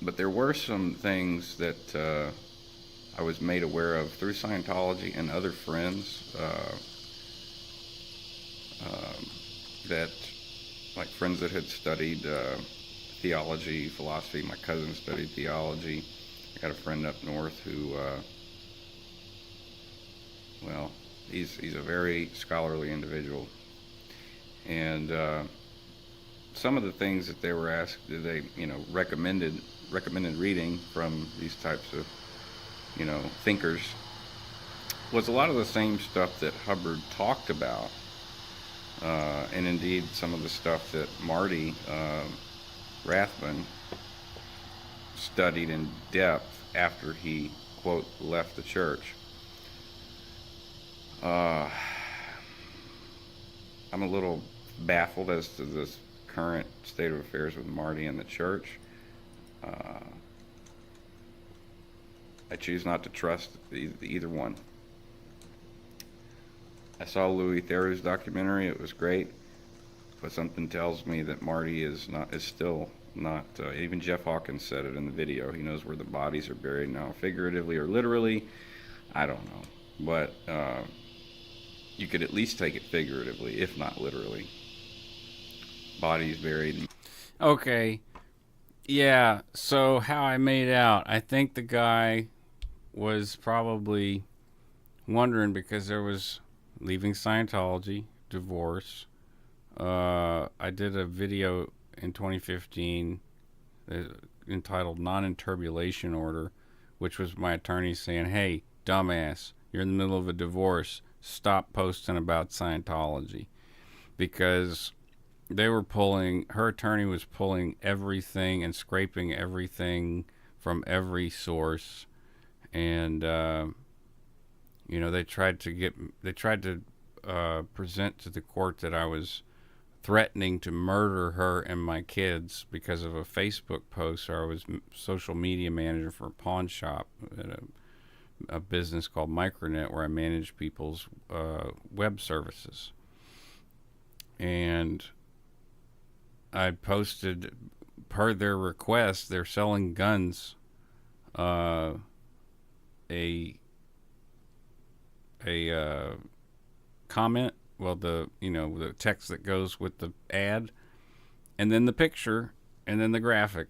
A: But there were some things that I was made aware of through Scientology and other friends that, like friends that had studied theology, philosophy. My cousin studied theology. I got a friend up north who, well, he's a very scholarly individual, and some of the things that they were asked, they recommended reading from these types of thinkers was a lot of the same stuff that Hubbard talked about,
B: And indeed, some of the stuff that Marty Rathman studied in depth after he, quote, left the church. Uh, I'm a little baffled as to this current state of affairs with Marty and the church. Uh, I choose not to trust either one. I saw Louis Theroux's documentary. It was great, but something tells me that Marty is still not. Even Jeff Hawkins said it in the video. He knows where the bodies are buried now, figuratively or literally. I don't know, but you could at least take it figuratively, if not literally. Bodies buried.
A: Okay. Yeah, so how I made out, I think the guy was probably wondering because there was leaving Scientology, divorce. I did a video in 2015 entitled Non-Interpolation Order, which was my attorney saying, hey, dumbass, you're in the middle of a divorce. Stop posting about Scientology. Because they were pulling, her attorney was pulling everything and scraping everything from every source. And, they tried to present to the court that I was threatening to murder her and my kids because of a Facebook post, or I was social media manager for a pawn shop at a business called Micronet where I manage people's web services. And I posted, per their request, they're selling guns, a comment, well, the text that goes with the ad, and then the picture, and then the graphic,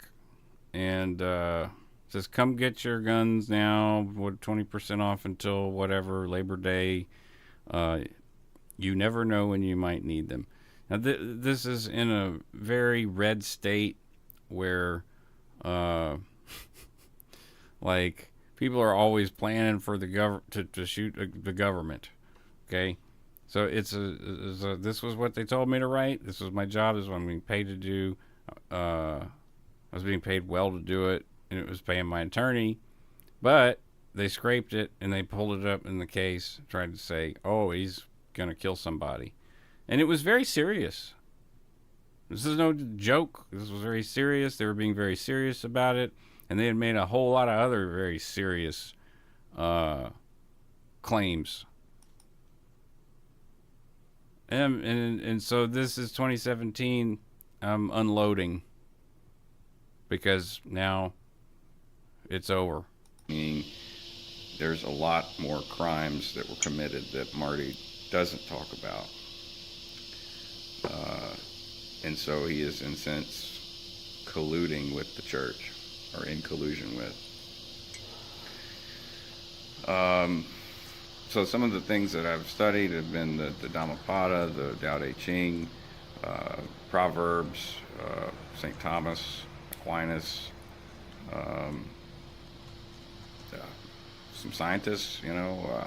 A: and says, come get your guns now, 20% off until whatever, Labor Day. You never know when you might need them. Now, this is in a very red state where, like, people are always planning for the to shoot the government. Okay, so this was what they told me to write. This was my job. This is what I'm being paid to do. I was being paid well to do it, and it was paying my attorney. But they scraped it and they pulled it up in the case, tried to say, "Oh, he's gonna kill somebody," and it was very serious. This is no joke. This was very serious. They were being very serious about it, and they had made a whole lot of other very serious claims. And so this is 2017. I'm unloading because now it's over.
B: Meaning, there's a lot more crimes that were committed that Marty doesn't talk about. And so he is, in a sense, colluding with the church, or in collusion with. So some of the things that I've studied have been the Dhammapada, the Tao Te Ching, Proverbs, St. Thomas, Aquinas, some scientists,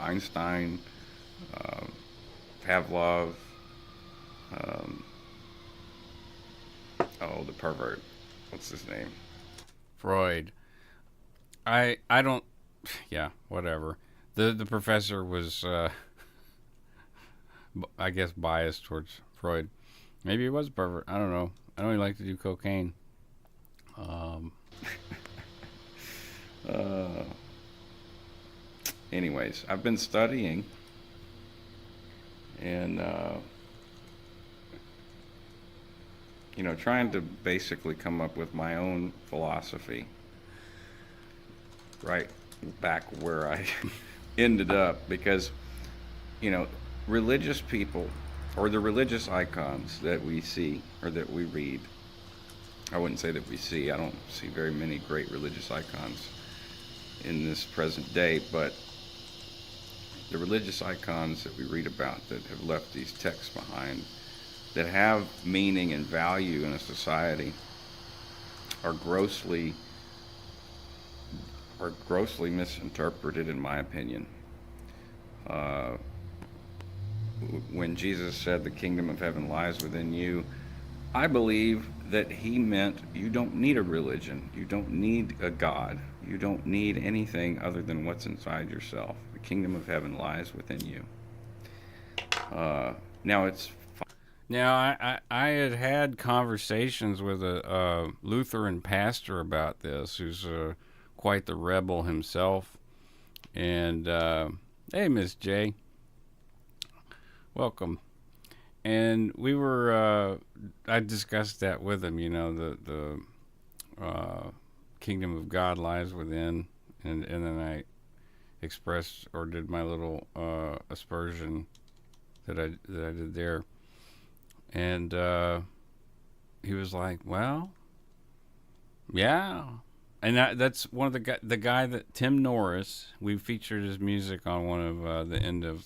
B: Einstein, Pavlov, the pervert, what's his name?
A: Freud. I don't. Yeah, whatever. The professor was, I guess, biased towards Freud. Maybe he was a pervert. I don't know. I know he liked to do cocaine.
B: Anyways, I've been studying, and trying to basically come up with my own philosophy. Right back where I ended up, because religious people, or the religious icons that we see or that we read, I wouldn't say that we see, I don't see very many great religious icons in this present day, but the religious icons that we read about that have left these texts behind, that have meaning and value in a society, are grossly misinterpreted, in my opinion.
A: when Jesus said the kingdom of heaven lies within you, I believe that he meant you don't need a religion, you don't need a God, you don't need anything other than what's inside yourself. The kingdom of heaven lies within you. Now it's
B: Now, I had conversations with a Lutheran pastor about this, who's quite the rebel himself. And hey, Miss J, welcome. And we were, I discussed that with him. You know, the kingdom of God lies within, and then I expressed or did my little aspersion that I did there, and he was like, "Well, yeah." And that's one of the guy that Tim Norris. We featured his music on one of the end of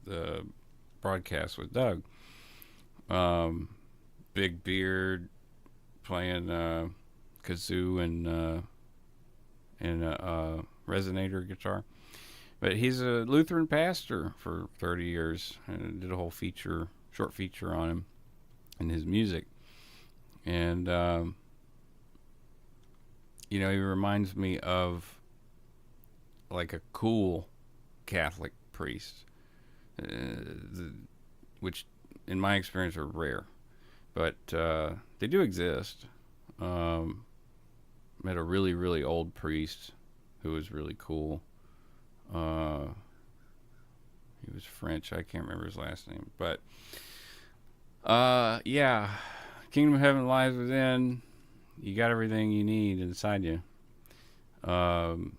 B: the broadcast with Doug. Um, Big beard, playing kazoo and resonator guitar. But he's a Lutheran pastor for 30 years, and did a whole short feature on him and his music. And you know, he reminds me of like a cool Catholic priest, which in my experience are rare, but they do exist. Um, Met a really, really old priest who was really cool. Uh, he was French. I can't remember his last name, but yeah, Kingdom of Heaven lies within. You got everything you need inside you. Um,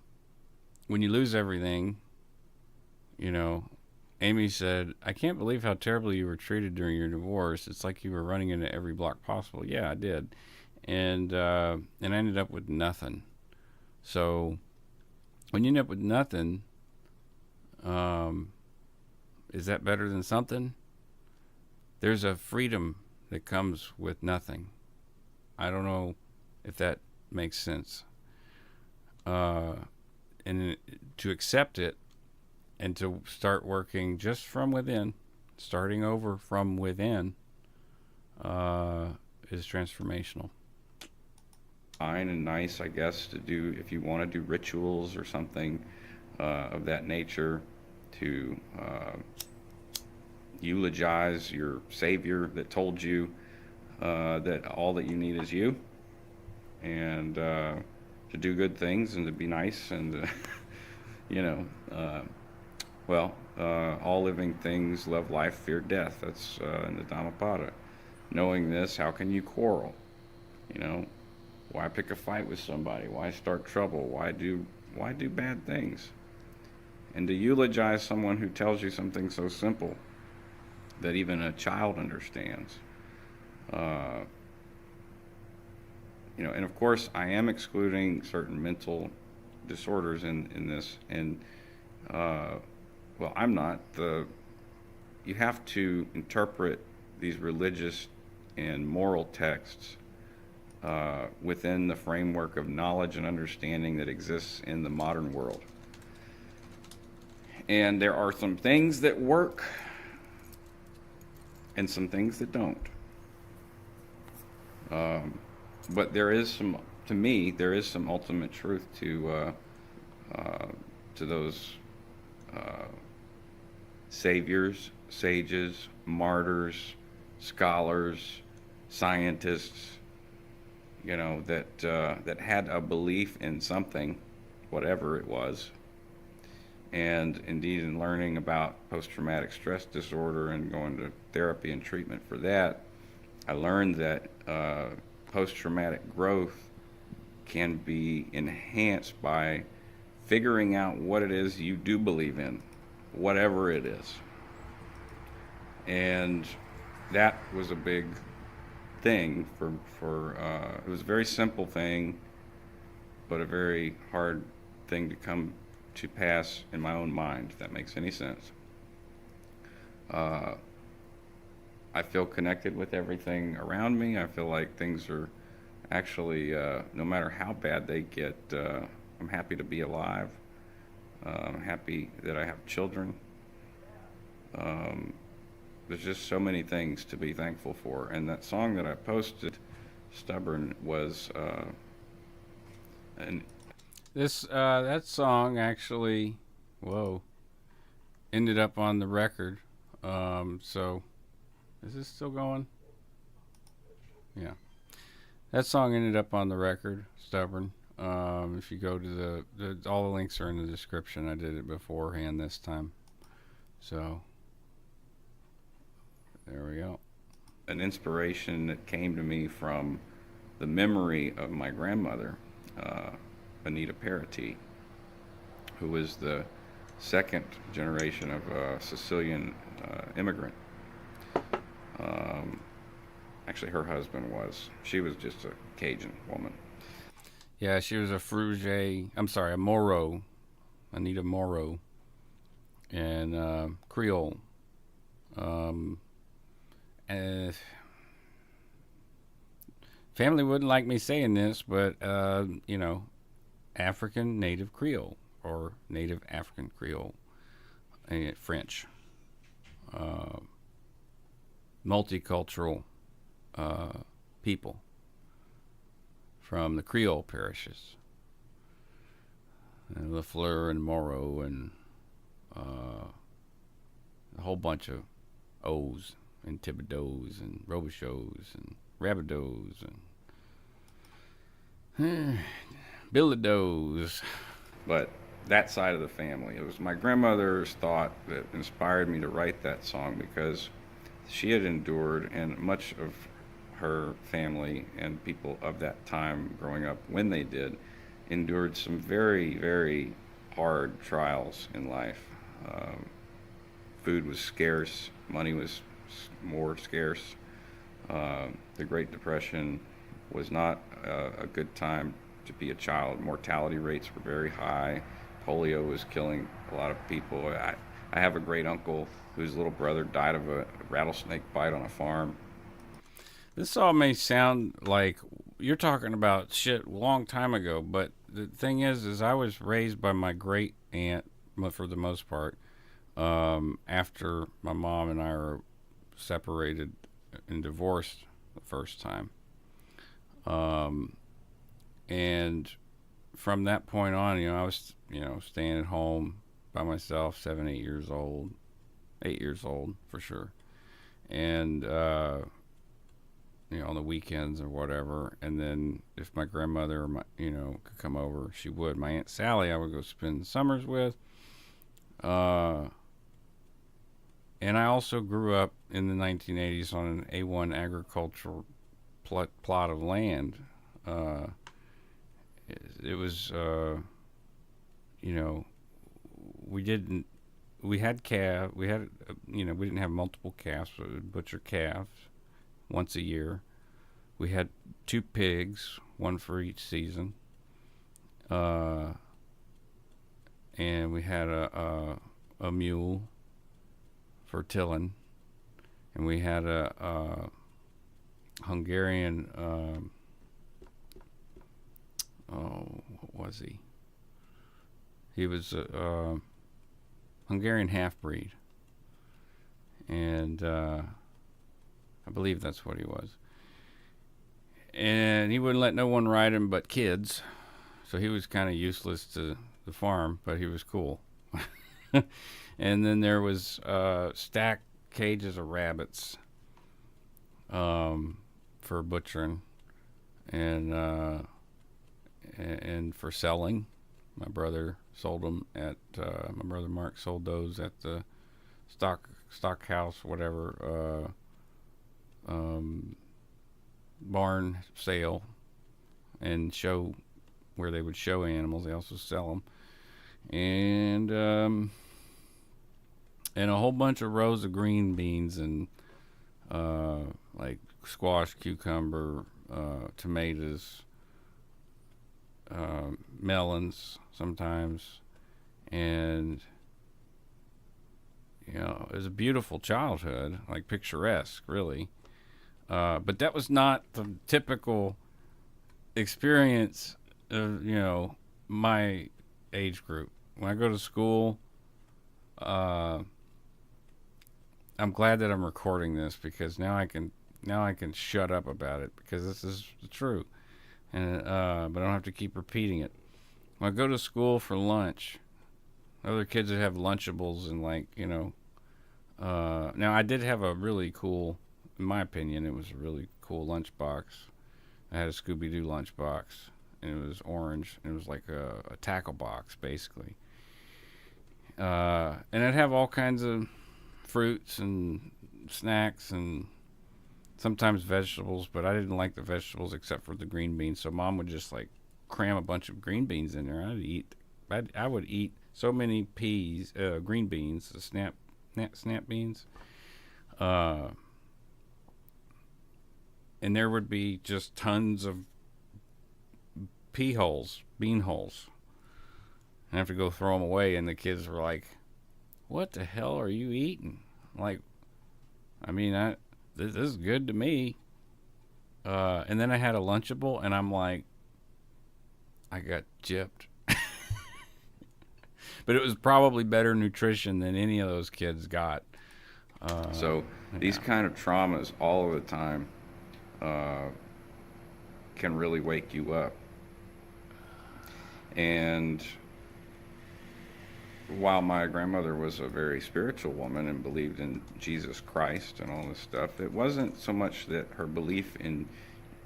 B: when you lose everything, you know, Amy said, "I can't believe how terribly you were treated during your divorce. It's like you were running into every block possible." Yeah, I did, and I ended up with nothing. So when you end up with nothing, um, is that better than something? There's a freedom that comes with nothing. I don't know if that makes sense. Uh, and to accept it and to start working just from within, starting over from within, uh, is transformational.
A: fine and nice, I guess, to do if you want to do rituals or something of that nature to eulogize your Savior that told you that all that you need is you, and to do good things and to be nice and you know, all living things love life, fear death. That's in the Dhammapada. Knowing this, how can you quarrel? You know, why pick a fight with somebody? Why start trouble? Why do bad things? And to eulogize someone who tells you something so simple that even a child understands. Uh, and of course, I am excluding certain mental disorders in this. And, uh, well, I'm not. You have to interpret these religious and moral texts within the framework of knowledge and understanding that exists in the modern world. And there are some things that work and some things that don't. But there is some, to me, there is some ultimate truth to those uh, saviors, sages, martyrs, scholars, scientists, that had a belief in something, whatever it was. And indeed, in learning about post-traumatic stress disorder and going to therapy and treatment for that, I learned that post-traumatic growth can be enhanced by figuring out what it is you do believe in, whatever it is. And that was a big thing for it was a very simple thing, but a very hard thing to come to pass in my own mind, if that makes any sense. Uh, I feel connected with everything around me. I feel like things are actually, no matter how bad they get, I'm happy to be alive. I'm happy that I have children. Um,
B: there's just so many things to be thankful for. And that song that I posted, "Stubborn," was an
A: This that song actually, whoa, ended up on the record. So is this still going? Yeah, that song ended up on the record. Stubborn. If you go to all the links are in the description. I did it beforehand this time. So there we go.
B: an inspiration that came to me from the memory of my grandmother, uh, Anita Parati, who was the second generation of a Sicilian immigrant. Um, Actually, her husband was. She was just a Cajun woman.
A: Yeah, she was a Fruge. I'm sorry, a Moro. Anita Moro and Creole. Um, and family wouldn't like me saying this, but African Native Creole or Native African Creole, French, uh, multicultural uh, people from the Creole parishes, and Lafleur and Moreau and a whole bunch of O's and Thibodeaux and Robichauds and Rabideaux and Billadeaux.
B: But that side of the family, it was my grandmother's thought that inspired me to write that song because she had endured, and much of her family and people of that time growing up when they did endured some very, very hard trials in life. Um, Food was scarce, money was more scarce. The Great Depression was not a good time to be a child. Mortality rates were very high. Polio was killing a lot of people. I have a great uncle whose little brother died of a rattlesnake bite on a farm.
A: This all may sound like you're talking about shit a long time ago, but the thing is I was raised by my great aunt for the most part. After my mom and I were separated and divorced the first time, um, and from that point on, I was staying at home by myself, 7, 8 years old, 8 years old for sure, and on the weekends or whatever. And then if my grandmother, could come over, she would. My aunt Sally, I would go spend summers with. Uh, and I also grew up in the 1980s on an A1 agricultural plot of land. Uh, it was, you know, we didn't. We had calf. We had, we didn't have multiple calves, but we would butcher calves once a year. We had 2 pigs, one for each season, uh, and we had a mule for tilling, and we had a Hungarian. What was he? He was a Hungarian half breed, and I believe that's what he was. And he wouldn't let no one ride him but kids, so he was kind of useless to the farm, but he was cool. And then there was stacked cages of rabbits for butchering and for selling. My brother sold them at my brother Mark sold those at the stock house, whatever, barn sale and show where they would show animals. They also sell them, and a whole bunch of rows of green beans and like squash, cucumber, tomatoes, melons sometimes, and it was a beautiful childhood, like picturesque, really. But that was not the typical experience of my age group. When I go to school,
B: I'm glad that I'm recording this because now I can shut up about it because this is true, and but I don't have to keep repeating it. When I go to school for lunch, other kids that have Lunchables and like now I did have a really cool, in my opinion, it was a really cool lunchbox. I had a Scooby Doo lunchbox, and it was orange, and it was like a tackle box basically, and I'd have all kinds of fruits and snacks and sometimes vegetables, but I didn't like the vegetables except for the green beans. So mom would just like cram a bunch of green beans in there. I would eat so many green beans, the snap beans, uh, and there would be just tons of bean holes. And I have to go throw them away, and the kids were like, "What the hell are you eating?" Like, I mean, this is good to me. And then I had a Lunchable, and I'm like, I got gypped. But it was probably better nutrition than any of those kids got.
A: So these
B: Yeah.
A: kind of traumas all of the time uh, can really wake you up. And while my grandmother was a very spiritual woman and believed in Jesus Christ and all this stuff, it wasn't so much that her belief in,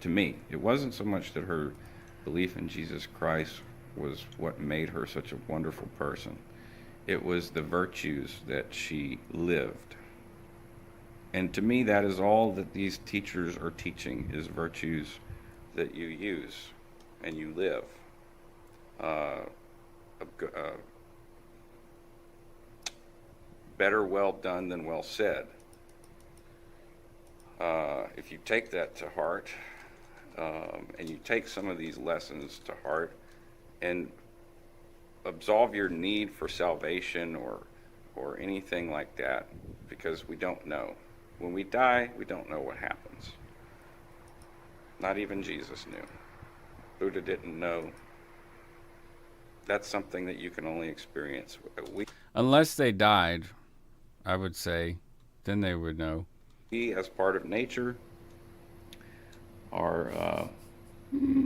A: to me, it wasn't so much that her belief in Jesus Christ was what made her such a wonderful person. It was the virtues that she lived. And to me, that is all that these teachers are teaching is virtues that you use and you live. Uh, better well done than well said. If you take that to heart, and you take some of these lessons to heart and absolve your need for salvation or anything like that, because we don't know. When we die, we don't know what happens. Not even Jesus knew. Buddha didn't know. That's something that you can only experience.
B: Unless they died, I would say, then they would know.
A: We, as part of nature, are,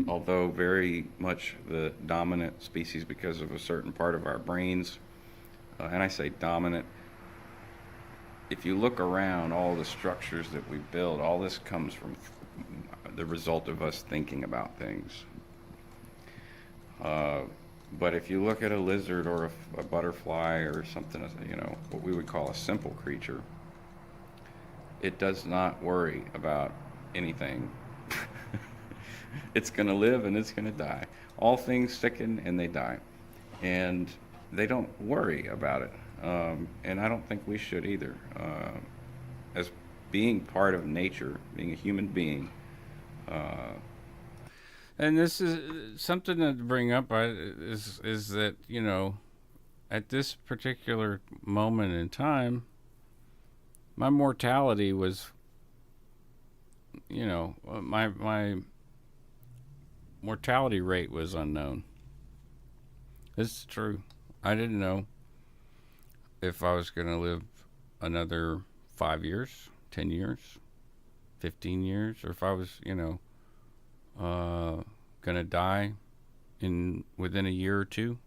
A: although very much the dominant species because of a certain part of our brains, and I say dominant, if you look around all the structures that we build, all this comes from the result of us thinking about things. Uh, but if you look at a lizard or a butterfly or something, what we would call a simple creature, it does not worry about anything. It's going to live and it's going to die. All things sicken and they die. And they don't worry about it. And I don't think we should either. As being part of nature, being a human being.
B: And this is something to bring up. Is that at this particular moment in time, my mortality was, my mortality rate was unknown. This is true. I didn't know if I was going to live another 5 years, 10 years, 15 years, or if I was, going to die within a year or two.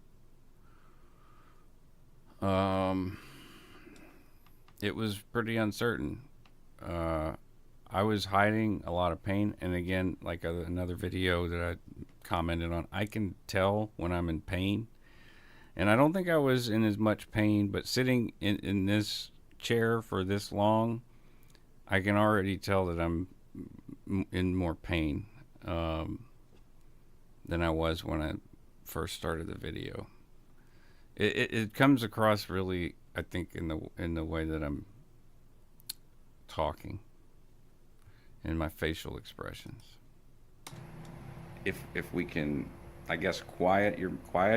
B: It was pretty uncertain. I was hiding a lot of pain, and again, like another video that I commented on, I can tell when I'm in pain, and I don't think I was in as much pain, but sitting in this chair for this long, I can already tell that I'm in more pain than I was when I first started the video. It comes across really, I think, in the way that I'm talking, in my facial expressions.
A: If we can, I guess, quiet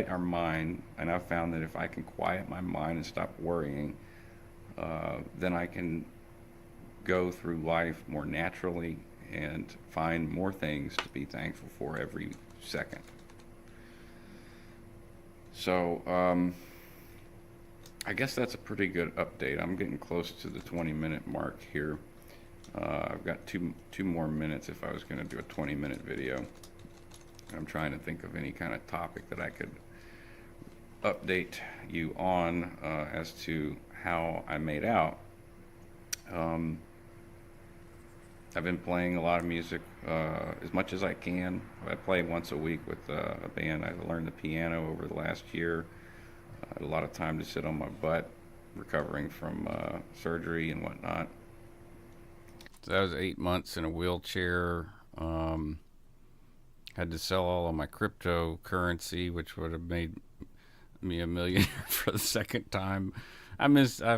A: our mind, and I've found that if I can quiet my mind and stop worrying, then I can go through life more naturally and find more things to be thankful for every second. So
B: I guess that's a pretty good update. I'm getting close to the 20-minute mark here. I've got two more minutes if I was going to do a 20-minute video. I'm trying to think of any kind of topic that I could update you on as to how I made out. Um, I've been playing a lot of music as much as I can. I play once a week with a band. I learned the piano over the last year. I had a lot of time to sit on my butt, recovering from surgery and whatnot.
A: So that was 8 months in a wheelchair. Had to sell all of my cryptocurrency, which would have made me a millionaire for the second time. I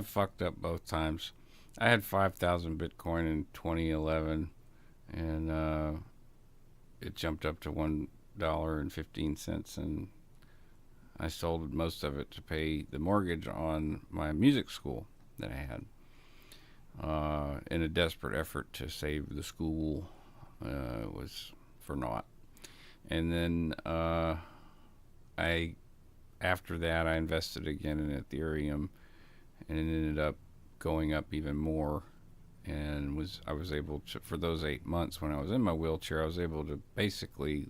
A: fucked up both times. I had 5,000 Bitcoin in 2011, and it jumped up to $1.15, and I sold most of it to pay the mortgage on my music school that I had. In a desperate effort to save the school, was for naught. And then I, after that, I invested again in Ethereum, and it ended up going up even more. And I was able to, for those 8 months when I was in my wheelchair, I was able to basically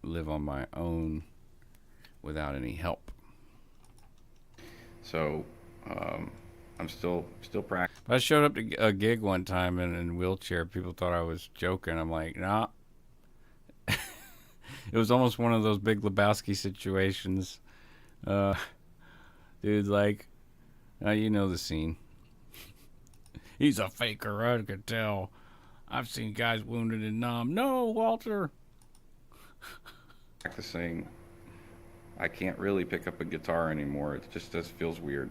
A: live on my own without any help. So I'm still practicing. I showed up to a gig one time in a wheelchair. People thought I was joking. I'm like, nah. It was almost one of those Big Lebowski situations. Dude, like, you know the scene. He's a faker, I could tell. I've seen guys wounded and numb. No, Walter. Practicing. I can't really pick up a guitar anymore. It just feels weird.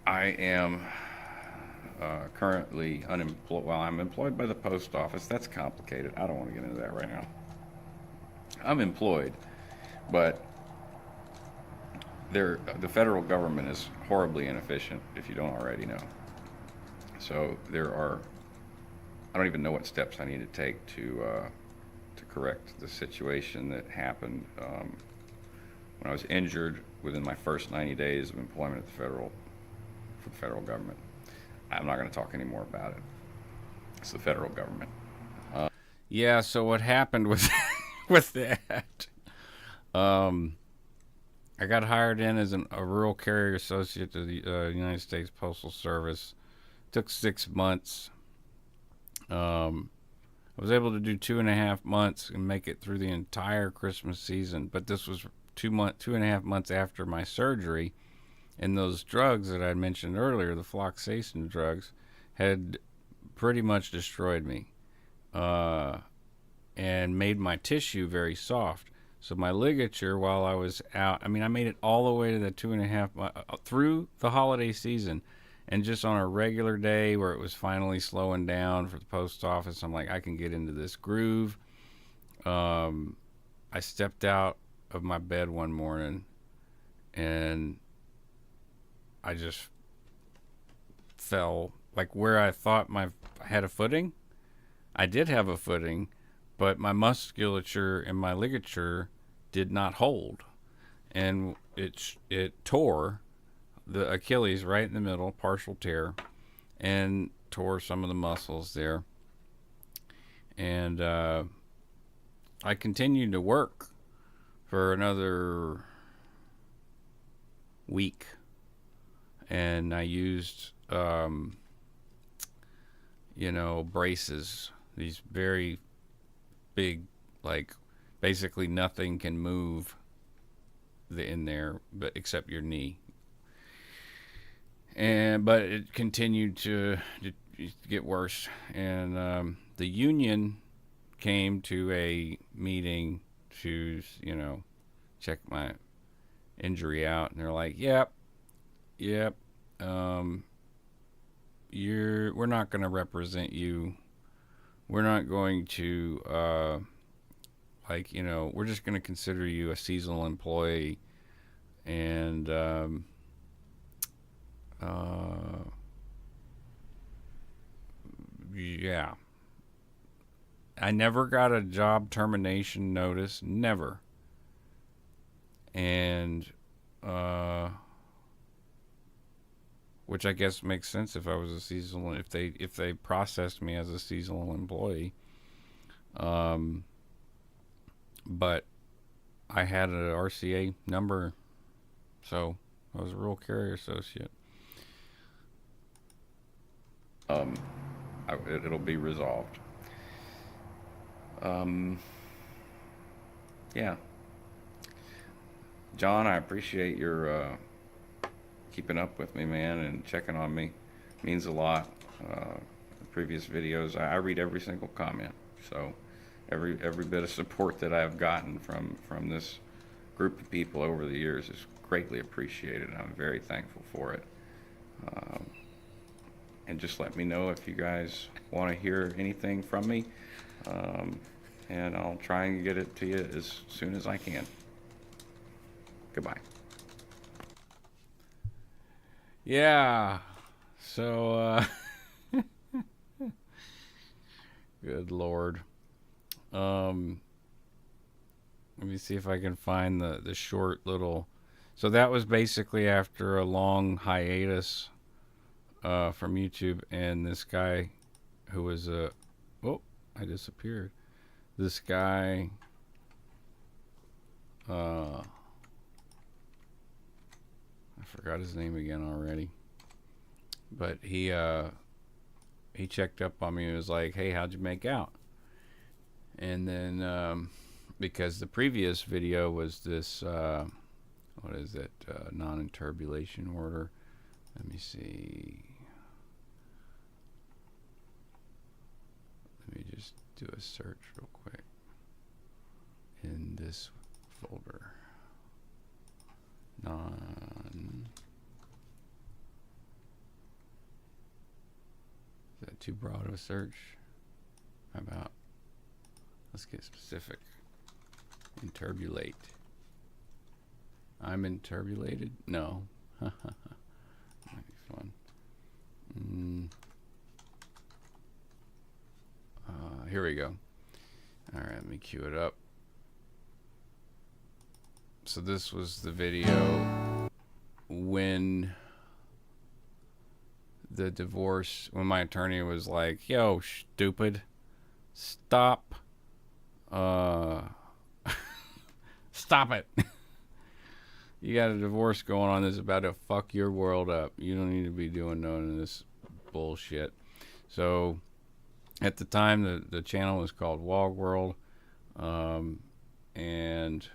A: I am currently unemployed. Well, I'm employed by the post office. That's complicated. I don't want to get into that right now. I'm employed, but the federal government is horribly inefficient, if you don't already know. So I don't even know what steps I need to take to correct the situation that happened when I was injured within my first 90 days of employment at for the federal government. I'm not going to talk anymore about it. It's the federal government. Yeah. So what happened with with that? I got hired in as a rural carrier associate to the United States Postal Service. Took 6 months. I was able to do 2.5 months and make it through the entire Christmas season. But this was 2.5 months after my surgery, and those drugs that I mentioned earlier, the fluoxetine drugs, had pretty much destroyed me, and made my tissue very soft. So my ligature, while I was out, I made it all the way to the 2.5 through the holiday season, and just on a regular day where it was finally slowing down for the post office, I'm like, I can get into this groove. I stepped out of my bed one morning, and I just fell, like where I thought I had a footing. I did have a footing, but my musculature and my ligature did not hold, and it tore the Achilles right in the middle, partial tear, and tore some of the muscles there. And I continued to work for another week, and I used braces, these very big, like basically nothing can move in there but except your knee. But it continued to get worse, and the union came to a meeting to check my injury out, and they're like, yep, we're not going to represent you. We're not going to we're just going to consider you a seasonal employee, and yeah.
B: I never got a job termination notice, never. And which I guess makes sense if I was a seasonal, if they processed me as a seasonal employee. But I had an RCA number, so I was a rural carrier associate. It'll be resolved. Yeah, John, I appreciate your keeping up with me, man, and checking on me. It means a lot. Previous videos, I read every single comment, so every bit of support that I've gotten from this group of people over the years is greatly appreciated. I'm very thankful for it. And just let me know if you guys want to hear anything from me, and I'll try and get it to you as soon as I can. Goodbye. Yeah. So, good Lord. Let me see if I can find the short little. So that was basically after a long hiatus from YouTube, and this guy who was oh, I disappeared. This guy I forgot his name again already, but he checked up on me and was like, "Hey, how'd you make out?" And then because the previous video was this what is it, non-interpolation order. Let me see. Let me just do a search real quick in this folder. Is that too broad of a search? How about, let's get specific. Interbulate. I'm interbulated? No. Might be fun. Here we go. Alright, let me cue it up. So this was the video when the divorce, when my attorney was like, "Yo, stupid, stop, stop it. You got a divorce going on that's about to fuck your world up. You don't need to be doing none of this bullshit." So at the time, the channel was called Wog World, and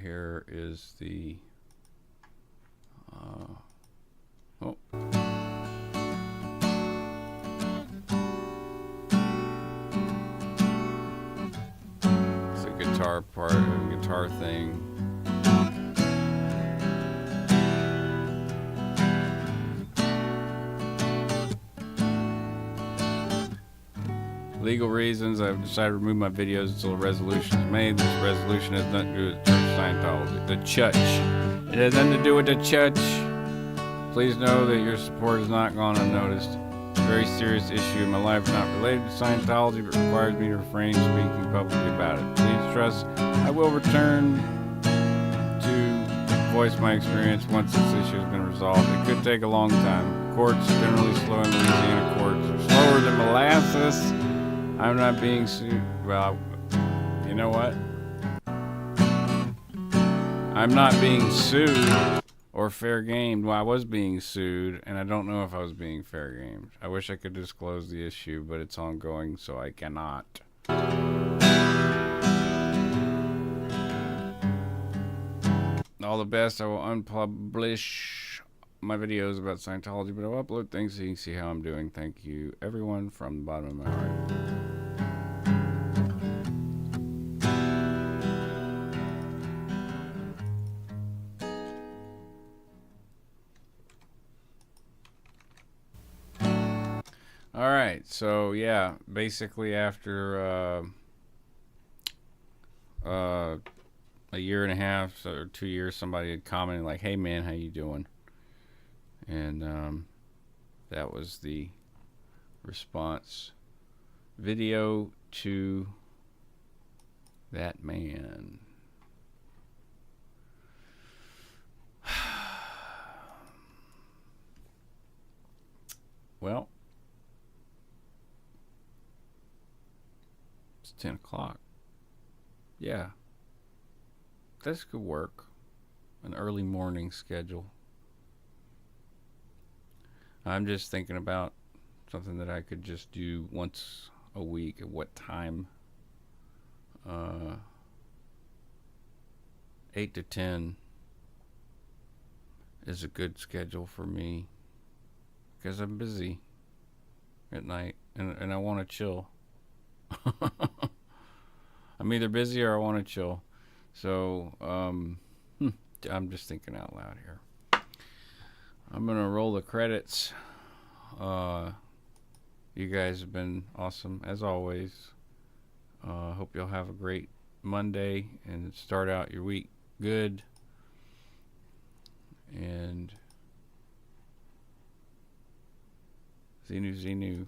B: here is the oh. It's a guitar part, a guitar thing. Legal reasons, I've decided to remove my videos until a resolution is made. This resolution has nothing to do with Church of Scientology. The church. It has nothing to do with the church. Please know that your support has not gone unnoticed. It's a very serious issue in my life, not related to Scientology, but requires me to refrain from speaking publicly about it. Please trust I will return to voice my experience once this issue has been resolved. It could take a long time. Courts, generally slow in Louisiana courts, are slower than molasses. I'm not being sued. Well, you know what? I'm not being sued or fair gamed. Well, I was being sued, and I don't know if I was being fair gamed. I wish I could disclose the issue, but it's ongoing, so I cannot. All the best. I will unpublish my videos about Scientology, but I'll upload things so you can see how I'm doing. Thank you, everyone, from the bottom of my heart. All right, so yeah, basically after a year and a half or 2 years, somebody had commented like, "Hey man, how you doing?" And that was the response. video to that man. Well, it's 10 o'clock. Yeah, this could work. An early morning schedule. I'm just thinking about something that I could just do once a week. At what time? 8 to 10 is a good schedule for me because I'm busy at night and I want to chill. I'm either busy or I want to chill. So, I'm just thinking out loud here. I'm going to roll the credits. You guys have been awesome as always. Hope you'll have a great Monday and start out your week good. And Xenu Xenu.